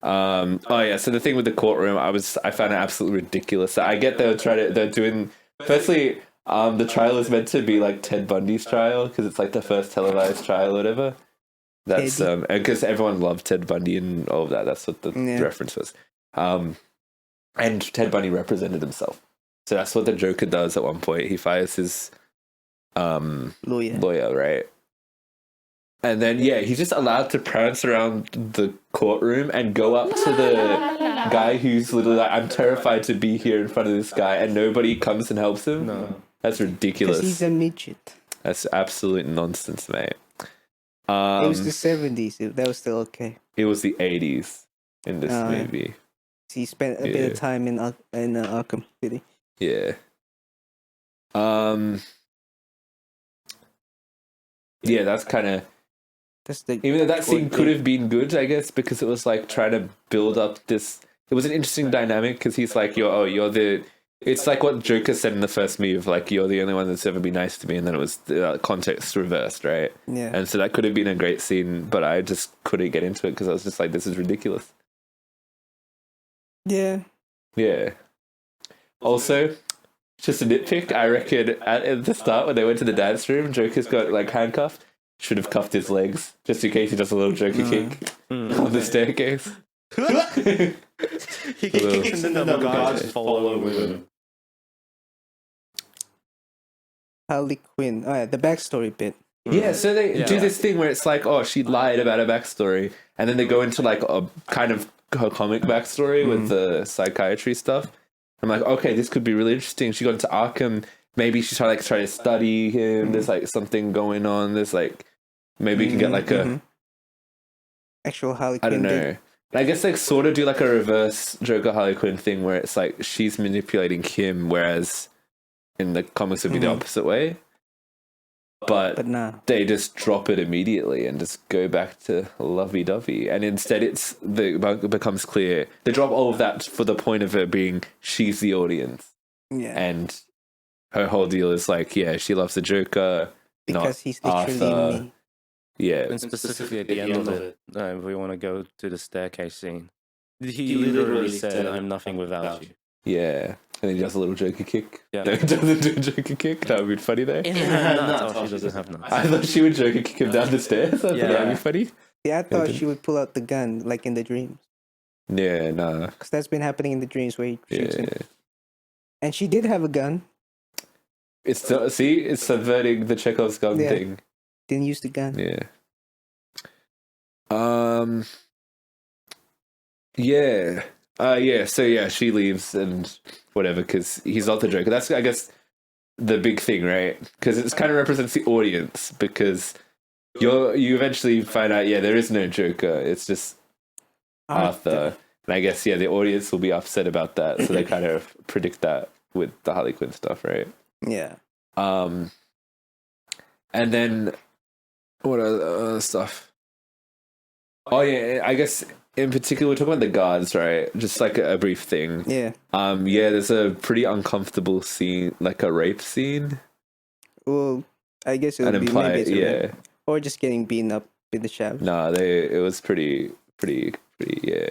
Oh, yeah, so the thing with the courtroom, I found it absolutely ridiculous. I get they're doing... Firstly, the trial is meant to be like Ted Bundy's trial because it's like the first televised trial or whatever. That's because everyone loved Ted Bundy and all of that. That's what the reference was. And Ted Bundy represented himself, so that's what the Joker does at one point. He fires his lawyer, right? And then he's just allowed to prance around the courtroom and go up to the guy who's literally like, "I'm terrified to be here in front of this guy," and nobody comes and helps him. No. That's ridiculous. Because he's a midget. That's absolute nonsense, mate. It was the 70s. That was still okay. It was the 80s in this movie. He spent a bit of time in Arkham City. Yeah. Yeah, that's kind of... Even though that scene could have been good, I guess, because it was like trying to build up this... It was an interesting dynamic because he's like, you're the It's like what Joker said in the first move, like, you're the only one that's ever been nice to me, and then it was the context reversed, right? Yeah. And so that could have been a great scene, but I just couldn't get into it because I was just like, this is ridiculous. Yeah. Yeah. Also, just a nitpick, I reckon at the start when they went to the dance room, Joker's got like handcuffed. Should have cuffed his legs just in case he does a little Joker kick on the staircase. He kicks and then the guards follow with him. Harley Quinn. Oh, yeah, the backstory bit. Yeah, so they do this thing where it's like, oh, she lied about her backstory, and then they go into like a kind of her comic backstory with the psychiatry stuff. I'm like, okay, this could be really interesting. She got into Arkham. Maybe she's trying to study him. There's like something going on. There's like maybe you can get like a actual Harley I Quinn. don't know. I guess like sort of do like a reverse Joker Harley Quinn thing where it's like she's manipulating him, whereas in the comics it would be the opposite way. But nah. they just drop it immediately and just go back to lovey-dovey. And instead it becomes clear. They drop all of that for the point of it being she's the audience. Yeah. And her whole deal is like, yeah, she loves the Joker, because not he's literally Arthur. me. Yeah. And specifically at the end of it, if we want to go to the staircase scene, he literally said, "I'm nothing without you." Yeah. And then he does a little Joker kick. Yeah. No, he doesn't do a Joker kick. That would be funny though. In her nuts. Oh, she doesn't have nuts. I thought she would Joker kick him down the stairs. I thought that would be funny. Yeah, I thought she would pull out the gun, like in the dreams. Yeah, nah. Because that's been happening in the dreams where he shoots him. Yeah. And she did have a gun. It's subverting the Chekhov's gun thing. Didn't use the gun. Yeah. Yeah. Yeah. So yeah, she leaves and whatever because he's not the Joker. That's I guess the big thing, right? Because it kind of represents the audience. Because you eventually find out, yeah, there is no Joker. It's just Arthur. And I guess the audience will be upset about that. So they kind of predict that with the Harley Quinn stuff, right? Yeah. And then what other stuff? Oh yeah, I guess in particular we're talking about the guards, right? Just like a brief thing. Yeah. Yeah, there's a pretty uncomfortable scene, like a rape scene. Well, I guess it would And be imply, maybe it's a yeah. rape. Or just getting beaten up in the shower. No, it was pretty, yeah.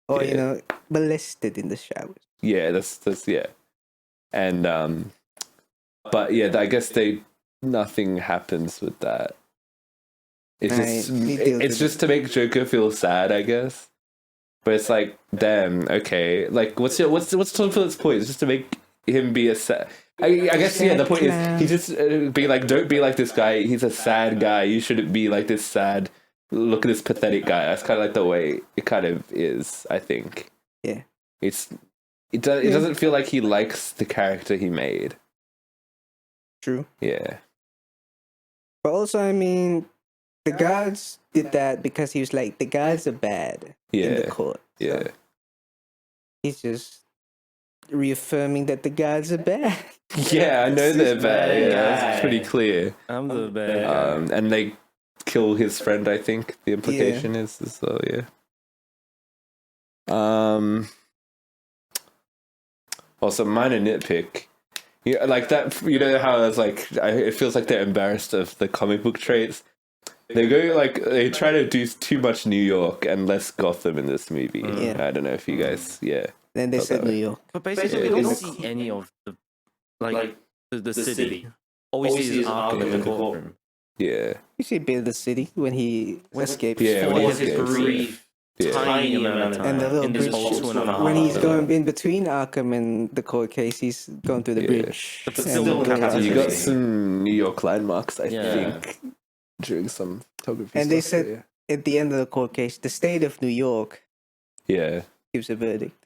Or, yeah. molested in the shower. Yeah, that's yeah. And but yeah, I guess nothing happens with that. It's just to make Joker feel sad, I guess. But it's like, damn, okay. Like, what's Tom Phillips' point? It's just to make him be a sad. I guess the point is he just be like, don't be like this guy. He's a sad guy. You shouldn't be like this sad. Look at this pathetic guy. That's kind of like the way it kind of is. I think. Yeah. It doesn't feel like he likes the character he made. True. Yeah. But also, I mean, the guards did that because he was like, the guards are bad in the court. So Yeah. he's just reaffirming that the guards are bad. Yeah, I know they're bad. Yeah, guy. that's pretty clear. I'm the bad guy. And they kill his friend, I think the implication is as well, yeah. Also, minor nitpick. Yeah, like that. You know how it's like it feels like they're embarrassed of the comic book traits. They try to do too much New York and less Gotham in this movie. Yeah. I don't know if you guys, Then they Felt said that New way. York. But basically, we don't see any of the city. All we see is Arkham in the courtroom. yeah, You see a bit of the city when he escapes. Yeah, For when he his escapes. brief, Yeah. tiny amount of time And the little in this bridge whole 2.5 when he's hours. going in between Arkham and the court case, he's going through the bridge. But And still going in out. captivity. you got some New York landmarks, I Yeah. think, during some photography. And they stuff, said at the end of the court case, the state of New York yeah. gives a verdict.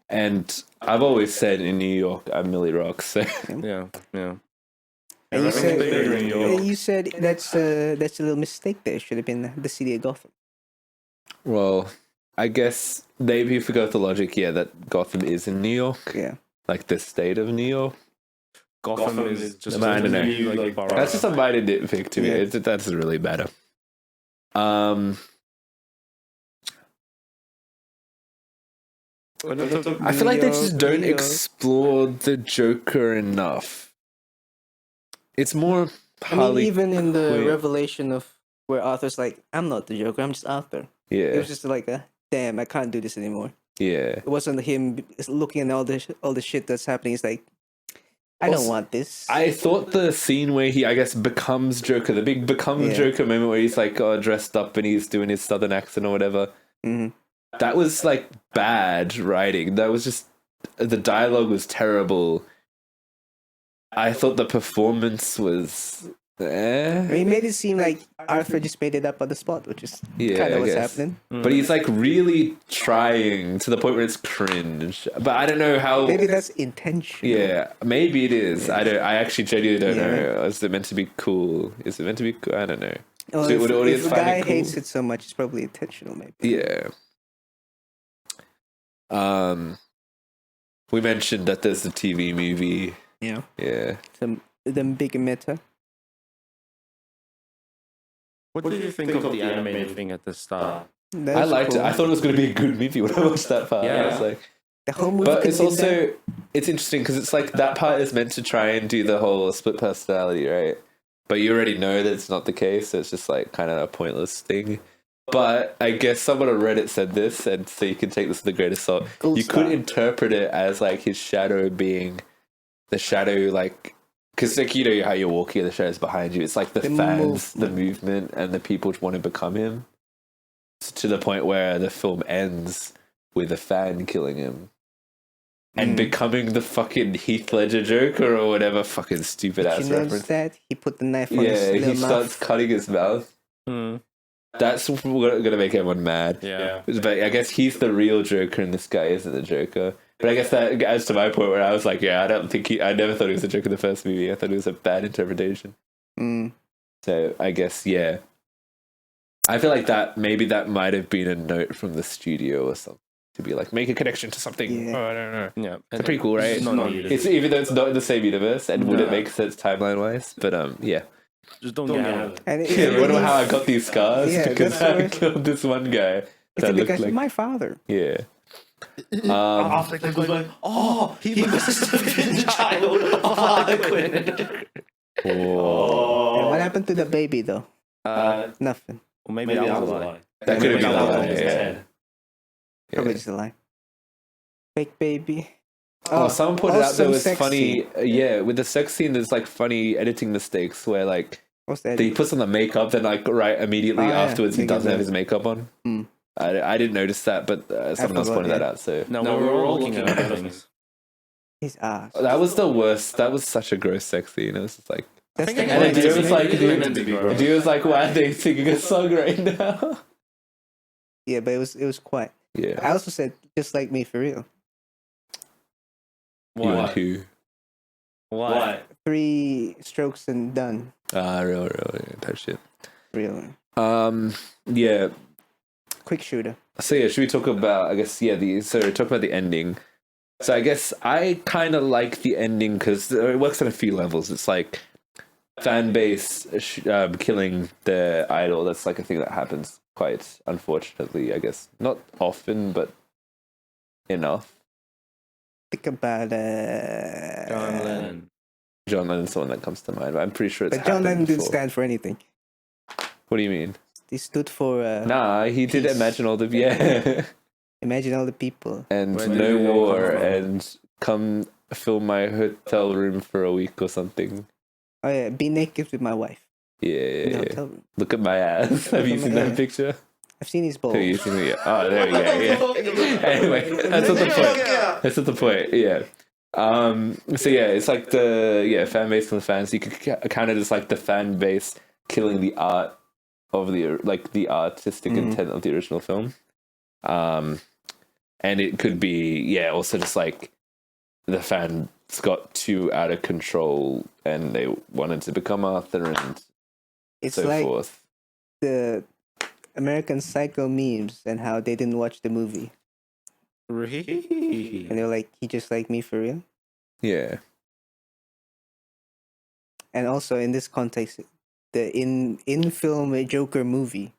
And I've always said in New York, I'm Millie Rock. So Yeah. And you said, bigger in New York. and you said that's a little mistake there. It should have been the city of Gotham. well, I guess maybe if we go with the logic, that Gotham is in New York, Yeah. like the state of New York. Gotham is just I don't know. new, like, borough. That's just a minor nitpick to me. Yeah. That doesn't really matter. I feel like they just don't explore the Joker enough. It's more I mean, Harley even in the Quinn. revelation of where Arthur's like, I'm not the Joker, I'm just Arthur. It Yeah, was just like, damn, I can't do this anymore. yeah. It wasn't him looking at all the shit that's happening. He's like, I don't Also, want this. I thought the scene where he, I guess, becomes Joker, the big becomes Yeah. Joker moment where he's like dressed up and he's doing his southern accent or whatever. Mhm. That was like bad writing. That was just the dialogue was terrible. I thought the performance was. I mean, he made it seem like Arthur just made it up on the spot, which is Yeah, kind I of what's guess. happening. But he's like really trying to the point where it's cringe. But I don't know how. Maybe that's intentional. Yeah, maybe it is. I don't. I actually genuinely don't Yeah. know. Is it meant to be cool? Is it meant to be cool? I don't know. Well, So would the audience if the find guy it cool? hates it so much, it's probably intentional, maybe. Yeah. We mentioned that there's a TV movie. Yeah. Yeah. The big meta. What did you think of the animated thing at the start? I liked it. I thought it was going to be a good movie when I watched that part. Yeah. I was like, the whole movie. but it's could be that. also it's interesting because it's like that part is meant to try and do the whole split personality, right? But you already know that it's not the case. So it's just like kind of a pointless thing. But I guess someone on Reddit said this, and so you can take this with a grain of salt. Gold You star. could interpret it as like his shadow being the shadow, like because like you know how you're walking and the shadow's behind you. It's like the fans, the movement, and the people want to become him. To the point where the film ends with a fan killing him and becoming the fucking Heath Ledger Joker or whatever fucking stupid ass Did you notice reference. that? He put the knife on Yeah, his he little starts mouth. cutting his mouth. Hmm. That's gonna make everyone mad. Yeah. But I guess he's the real Joker and this guy isn't the Joker. But I guess that adds to my point where I was like, yeah, I never thought he was the Joker in the first movie. I thought it was a bad interpretation. Mm. So I guess, yeah. I feel like maybe that might have been a note from the studio or something. To be like, make a connection to something. Yeah. Oh, I don't know. Yeah. It's pretty cool, right? It's not It's even though it's not in the same universe and wouldn't No. make sense timeline wise. But yeah. Just don't get it. And Yeah, you wonder how I got these scars? Yeah, because that's I right. killed this one guy. It's That because looked like my father. yeah. After they go like, oh, he must have been the child of Harlequin. Whoa. And what happened to the baby though? Nothing. Or maybe that was a lie. That could have Maybe been that a was lie, in his yeah. head. Probably just a lie. Fake baby. Oh, someone pointed out there awesome was sex funny. scene. Yeah, with the sex scene, there's like funny editing mistakes where like What's that? he puts on the makeup, then like right immediately Oh, yeah. afterwards he Think of doesn't have that. his makeup on. Hmm. I didn't notice that, but someone else forgot, pointed that yeah. out. So No, we're all looking at things. His ass. that was the worst. That was such a gross sex scene. It was just like, That's I the think and then point. Dio was like, meant to be gross. Dio was like, why are they singing a song right now? Yeah, but it was quiet. Yeah, I also said just like me for real. you and who? What? 3 strokes and done. Real, yeah, type shit. Real. Yeah. Quick shooter. So yeah, should we talk about? I guess talk about the ending. So I guess I kind of like the ending because it works on a few levels. It's like fan base killing their idol. That's like a thing that happens quite unfortunately. I guess not often, but enough. Think about John Lennon. John Lennon's the one that comes to mind, but I'm pretty sure it's But John happened Lennon didn't before. stand for anything. What do you mean? He stood for Nah, he did peace. imagine all the yeah. imagine all the people. And Where did no they all war come from? and come fill my hotel room for a week or something. Oh yeah, be naked with my wife in the Yeah. hotel room. Look at my ass. Have you seen that picture? I've seen his balls. Have you seen it? Oh, there we go. Yeah. Anyway, that's not the point. That's not the point. Yeah. So yeah, it's like the fan base and the fans. You could kind of just like the fan base killing the art of the artistic intent of the original film. And it could be also just like the fans got too out of control and they wanted to become Arthur and It's so like forth. the American Psycho memes and how they didn't watch the movie. Really? And they're like, he just like me for real. Yeah. And also in this context, the in film Joker movie,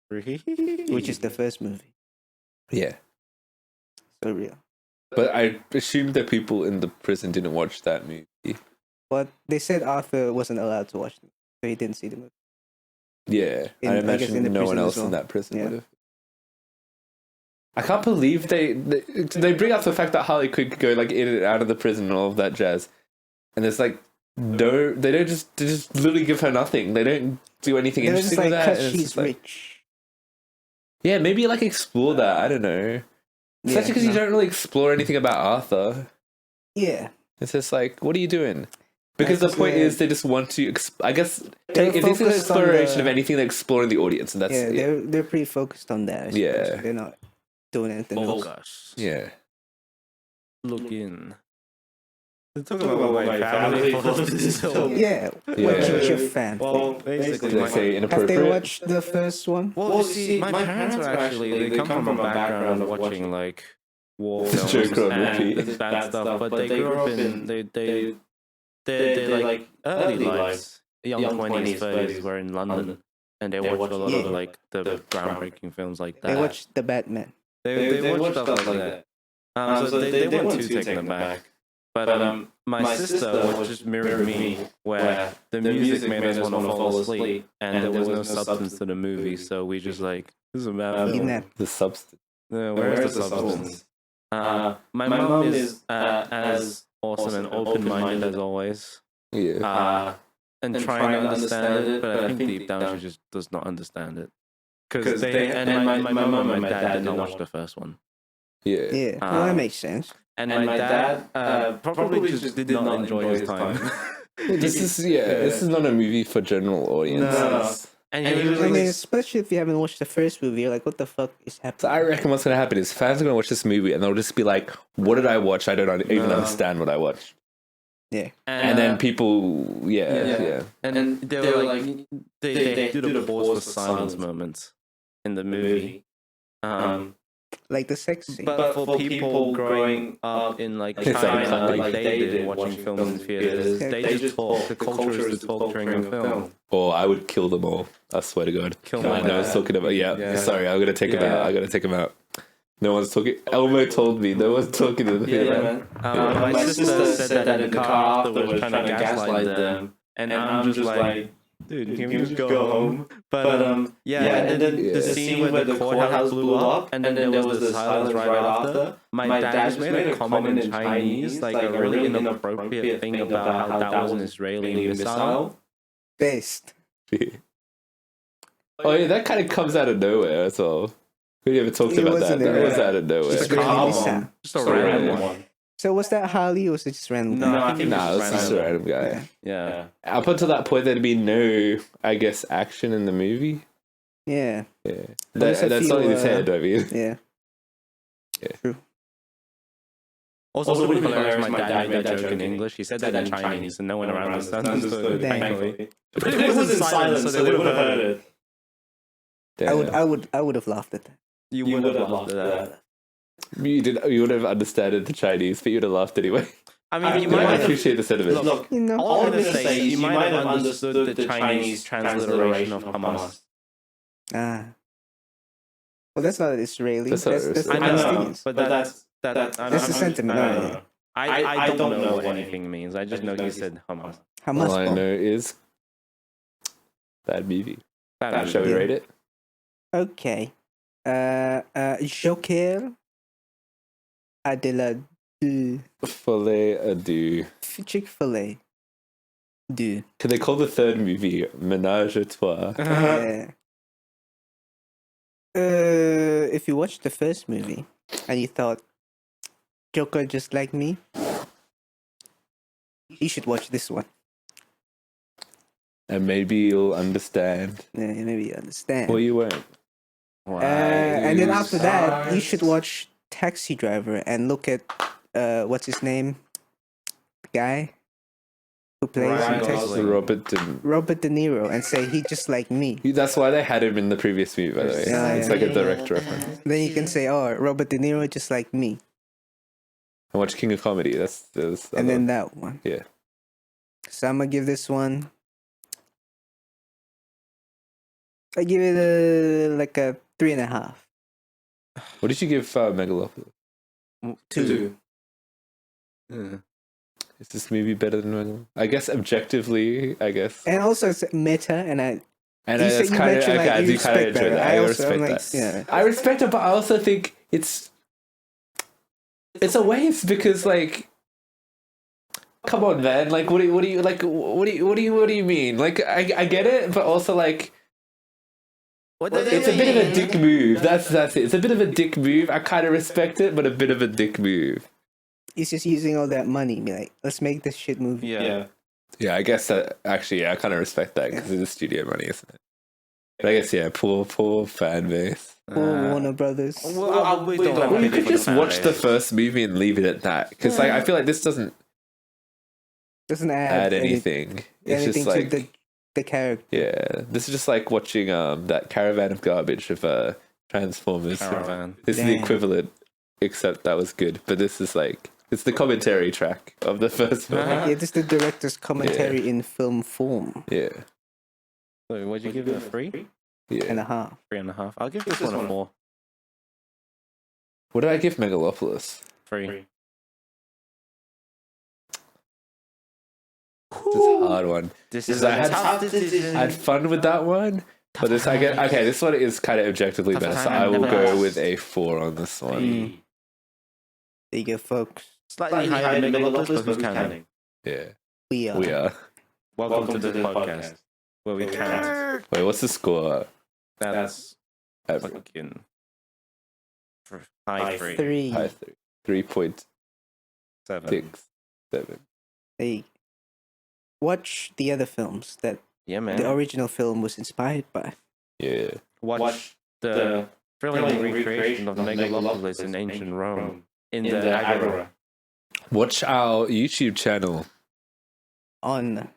which is the first movie. Yeah. For real. But I assumed that people in the prison didn't watch that movie. But they said Arthur wasn't allowed to watch them, so he didn't see the movie. Yeah, I I guess in imagine the no one prison as else well. in that prison Yeah. would have. I can't believe they bring up the fact that Harley Quinn could go like in and out of the prison and all of that jazz, and it's like no, they just literally give her nothing. They don't do anything They were just interesting like, with that. because and it's she's just like, rich. yeah, maybe like explore that. I don't know. Especially because you don't really explore anything about Arthur. Yeah. It's just like, what are you doing? Because the point is, they just want to. I guess They're if this is an focused on exploration the- of anything, they're exploring the audience, and that's Yeah, they're pretty focused on that. I suppose. Yeah. They're not doing anything else. Focus. yeah. Look in. Talk about my family. Yeah. What Yeah. keeps your fan? Well, Did basically, they say Have inappropriate? they watched the first one? well, you see, my parents were actually they come from a background of watching like war films Joker on and repeat. that stuff, but they grew up in they like early lives, young 20s, 30s were in London, and they watched a lot of like the groundbreaking films like that. They watched the Batman. They watched stuff like that. So they weren't too taken aback. But my sister just mirrored me, where the music made us want to fall asleep, and there was no substance to the movie, so we just like, this is a bad He film. napped. The substance. Where is the substance? My mom is as awesome and open-minded as always, Yeah. and trying to understand it, but I think deep down she just does not understand it. Because my mom and my dad did not watch the first one. Yeah. Yeah. Well, that makes sense. And my dad probably just did not enjoy his time. This is not a movie for general audiences. No. And he was I mean, like, especially if you haven't watched the first movie, you're like, what the fuck is So happening? I reckon what's gonna happen is fans are gonna watch this movie and they'll just be like, "What did I watch? I don't even understand what I watched." Yeah. And then people, yeah. And they were like, they do the pause for silence moments in the movie. Like the sex scene. But for people growing up in like China, like they did, watching films in theaters, they just talk. The culture is to talk during a film. Or I would kill them all. I swear to God. Kill No, my no one's dad. talking about. Yeah. Yeah. Sorry, I'm gonna take him Yeah. out. I gotta take him out. No one's talking. Elmo told me no one's talking to the theater. My sister said that in the car afterwards, trying to gaslight them, and I'm just like, dude, can we just go home? But and then the scene where the courthouse blew up, and then there was the silence right after. My dad just made a comment in Chinese, like a really inappropriate thing about how that was an Israeli missile. Based. Oh yeah, that kind of comes out of nowhere as well. We never talked It about that. wasn't That a- was out of nowhere. Just a car random bomb. sound. Just a random one. So was that Harley or was it just random? No, I think Nah, it was that's just a random. random guy. Yeah. Up until that point, there'd be no, I guess, action in the movie. Yeah. Yeah, There's a that's few, not in his head. I mean, Yeah. Yeah. True. Also, it would be hilarious. My dad made that joke in English. He said that in Chinese, and no one around us understood. Dang. Thankfully, but it was in silence, so they would have heard it. I would have laughed at that. You would have laughed at that. You would have understood the Chinese, but you'd have laughed anyway. I mean, you I might have. appreciate the sentiment. Look, You know. all I'm going to say is you might have understood the Chinese transliteration of Hamas. Ah. Well, that's not Israeli. That's That's, not that's, Israeli. I the know, Palestinians. but that's That's the sentiment, I don't no, know. I don't know what anything means. I just know he said Hamas. Hamas All I bomb. know is bad movie. Bad Shall we Yeah. rate it? Okay. Joker de la deux. Folie à deux. Chick-fil-A. Deux. Could they call the third movie Ménage à Trois? Yeah. If you watched the first movie and you thought Joker just like me, you should watch this one. And maybe you'll understand. Yeah, maybe you understand. Or you won't. And then after that, you should watch Taxi Driver and look at what's his name, the guy who plays Ryan in Taxi. Gosling. Robert De Niro, and say he just like me. That's why they had him in the previous movie, by the way. Yeah, It's yeah. like a direct reference. Then you can say, "Oh, Robert De Niro just like me," I watched King of Comedy. That's and then that one. Yeah. So I'm gonna give this one. I give it like a 3.5. What did you give Megalopolis? 2. Yeah. Is this movie better than Megalopolis? I guess objectively, And also it's meta, and And You said that's you kind of mentioned, like, okay. I you do kind of respect enjoy that. that. I I also, respect I'm like, that. yeah. I respect it, but I also think it's a waste because like, come on, man. Like, what do you mean? Like, I get it, but also like, it's a bit of a dick move. That's it. It's a bit of a dick move. I kind of respect it, but a bit of a dick move. He's just using all that money. Be like, let's make this shit movie. Yeah. Yeah, I guess that actually, I kind of respect that because it's studio money, isn't it? But I guess poor fan base. Or Warner Brothers. Well, we don't Well, you could for the just fan watch the base. first movie and leave it at that because like I feel like this doesn't Doesn't add anything. It's anything just like to the character. yeah, this is just like watching that Caravan of Garbage of Transformers. Caravan. This is the Damn. equivalent, except that was good. But this is like it's the commentary track of the first film. Yeah, this is the director's commentary in film form. Yeah, So, would you give it a 3? yeah. 3.5. 3.5. I'll give this one a 4. What did I give Megalopolis? 3. This is a hard one. This is is a a tough tough decision. I had fun with that one. But this, I get okay. This one is kind of objectively Tough better, so time, I will never go lost. with a 4 on this one. There you go, folks. Slightly higher than Megalopolis, but who's counting? Yeah, We are. we are. Welcome to the podcast where we count. Wait, what's the score? That's Ever? fucking high 3. 3. High 3.6 7. 7. Hey, watch the other films that Yeah, man. the original film was inspired by. Yeah. Watch the thrilling recreation of Megalopolis in ancient Rome in the Agora. Watch our YouTube channel, On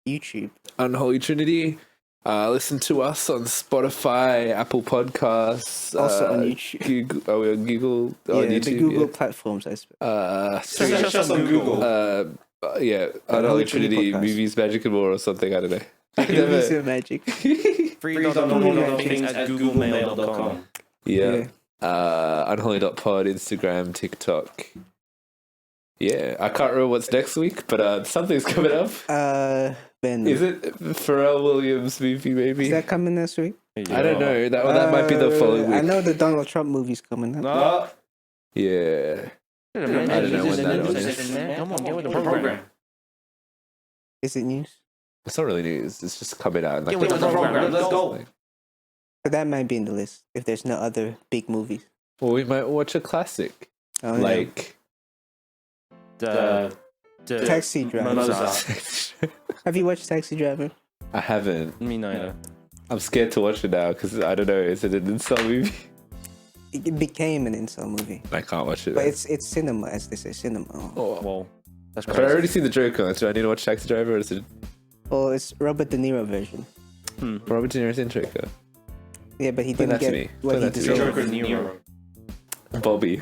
YouTube. Unholy Trinity. Listen to us on Spotify, Apple Podcasts. Also on YouTube. Google, oh, we're on Google. Yeah, on YouTube, the Google platforms, I suppose. Search us on Google. Yeah, Unholy Unholy Trinity Trinity, Podcast. Movies, Magic and More, or something. I don't know. Movies and magic. Free.unholy@googlemail.com. Yeah. Unholy.pod, Instagram, TikTok. Yeah, I can't remember what's next week, but something's coming up. Ben. Is it Pharrell Williams movie, maybe? Is that coming this week? I don't know. That might be the following week. I know the Donald Trump movie's coming up. No. Yeah. I don't know when that is. Come on, get with the program. Is it news? It's not really news. It's just coming out. In like Get with the program. Let's go. But that might be in the list if there's no other big movies. Well, we might watch a classic. Oh, yeah. Like... The Taxi Driver. Mozart. Have you watched Taxi Driver? I haven't. Me neither. I'm scared to watch it now because I don't know. Is it an incel movie? It became an incel movie. I can't watch it. But then. it's cinema, as they say, cinema. Oh. Whoa. That's But I already crazy. seen the Joker. Do I need to watch Taxi Driver or is it Well, it's Robert De Niro version. Robert De Niro's in Joker? Yeah, but he Explain didn't that to get me. what he Explain that to me. deserved. Joker Nero. Bobby.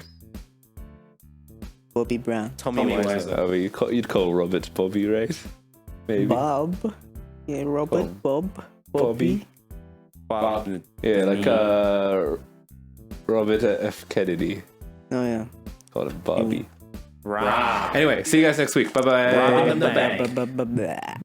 Bobby Brown. Tommy Wiseau. I mean, you'd call Robert Bobby, right? Maybe. Bob. Yeah, Robert, Bob. Bobby. Bob. Yeah, like Robert F. Kennedy. Oh, yeah. Called him Bobby. Rob. Anyway, see you guys next week. Bye bye. Rob in the bank. Blah, blah, blah, blah, blah.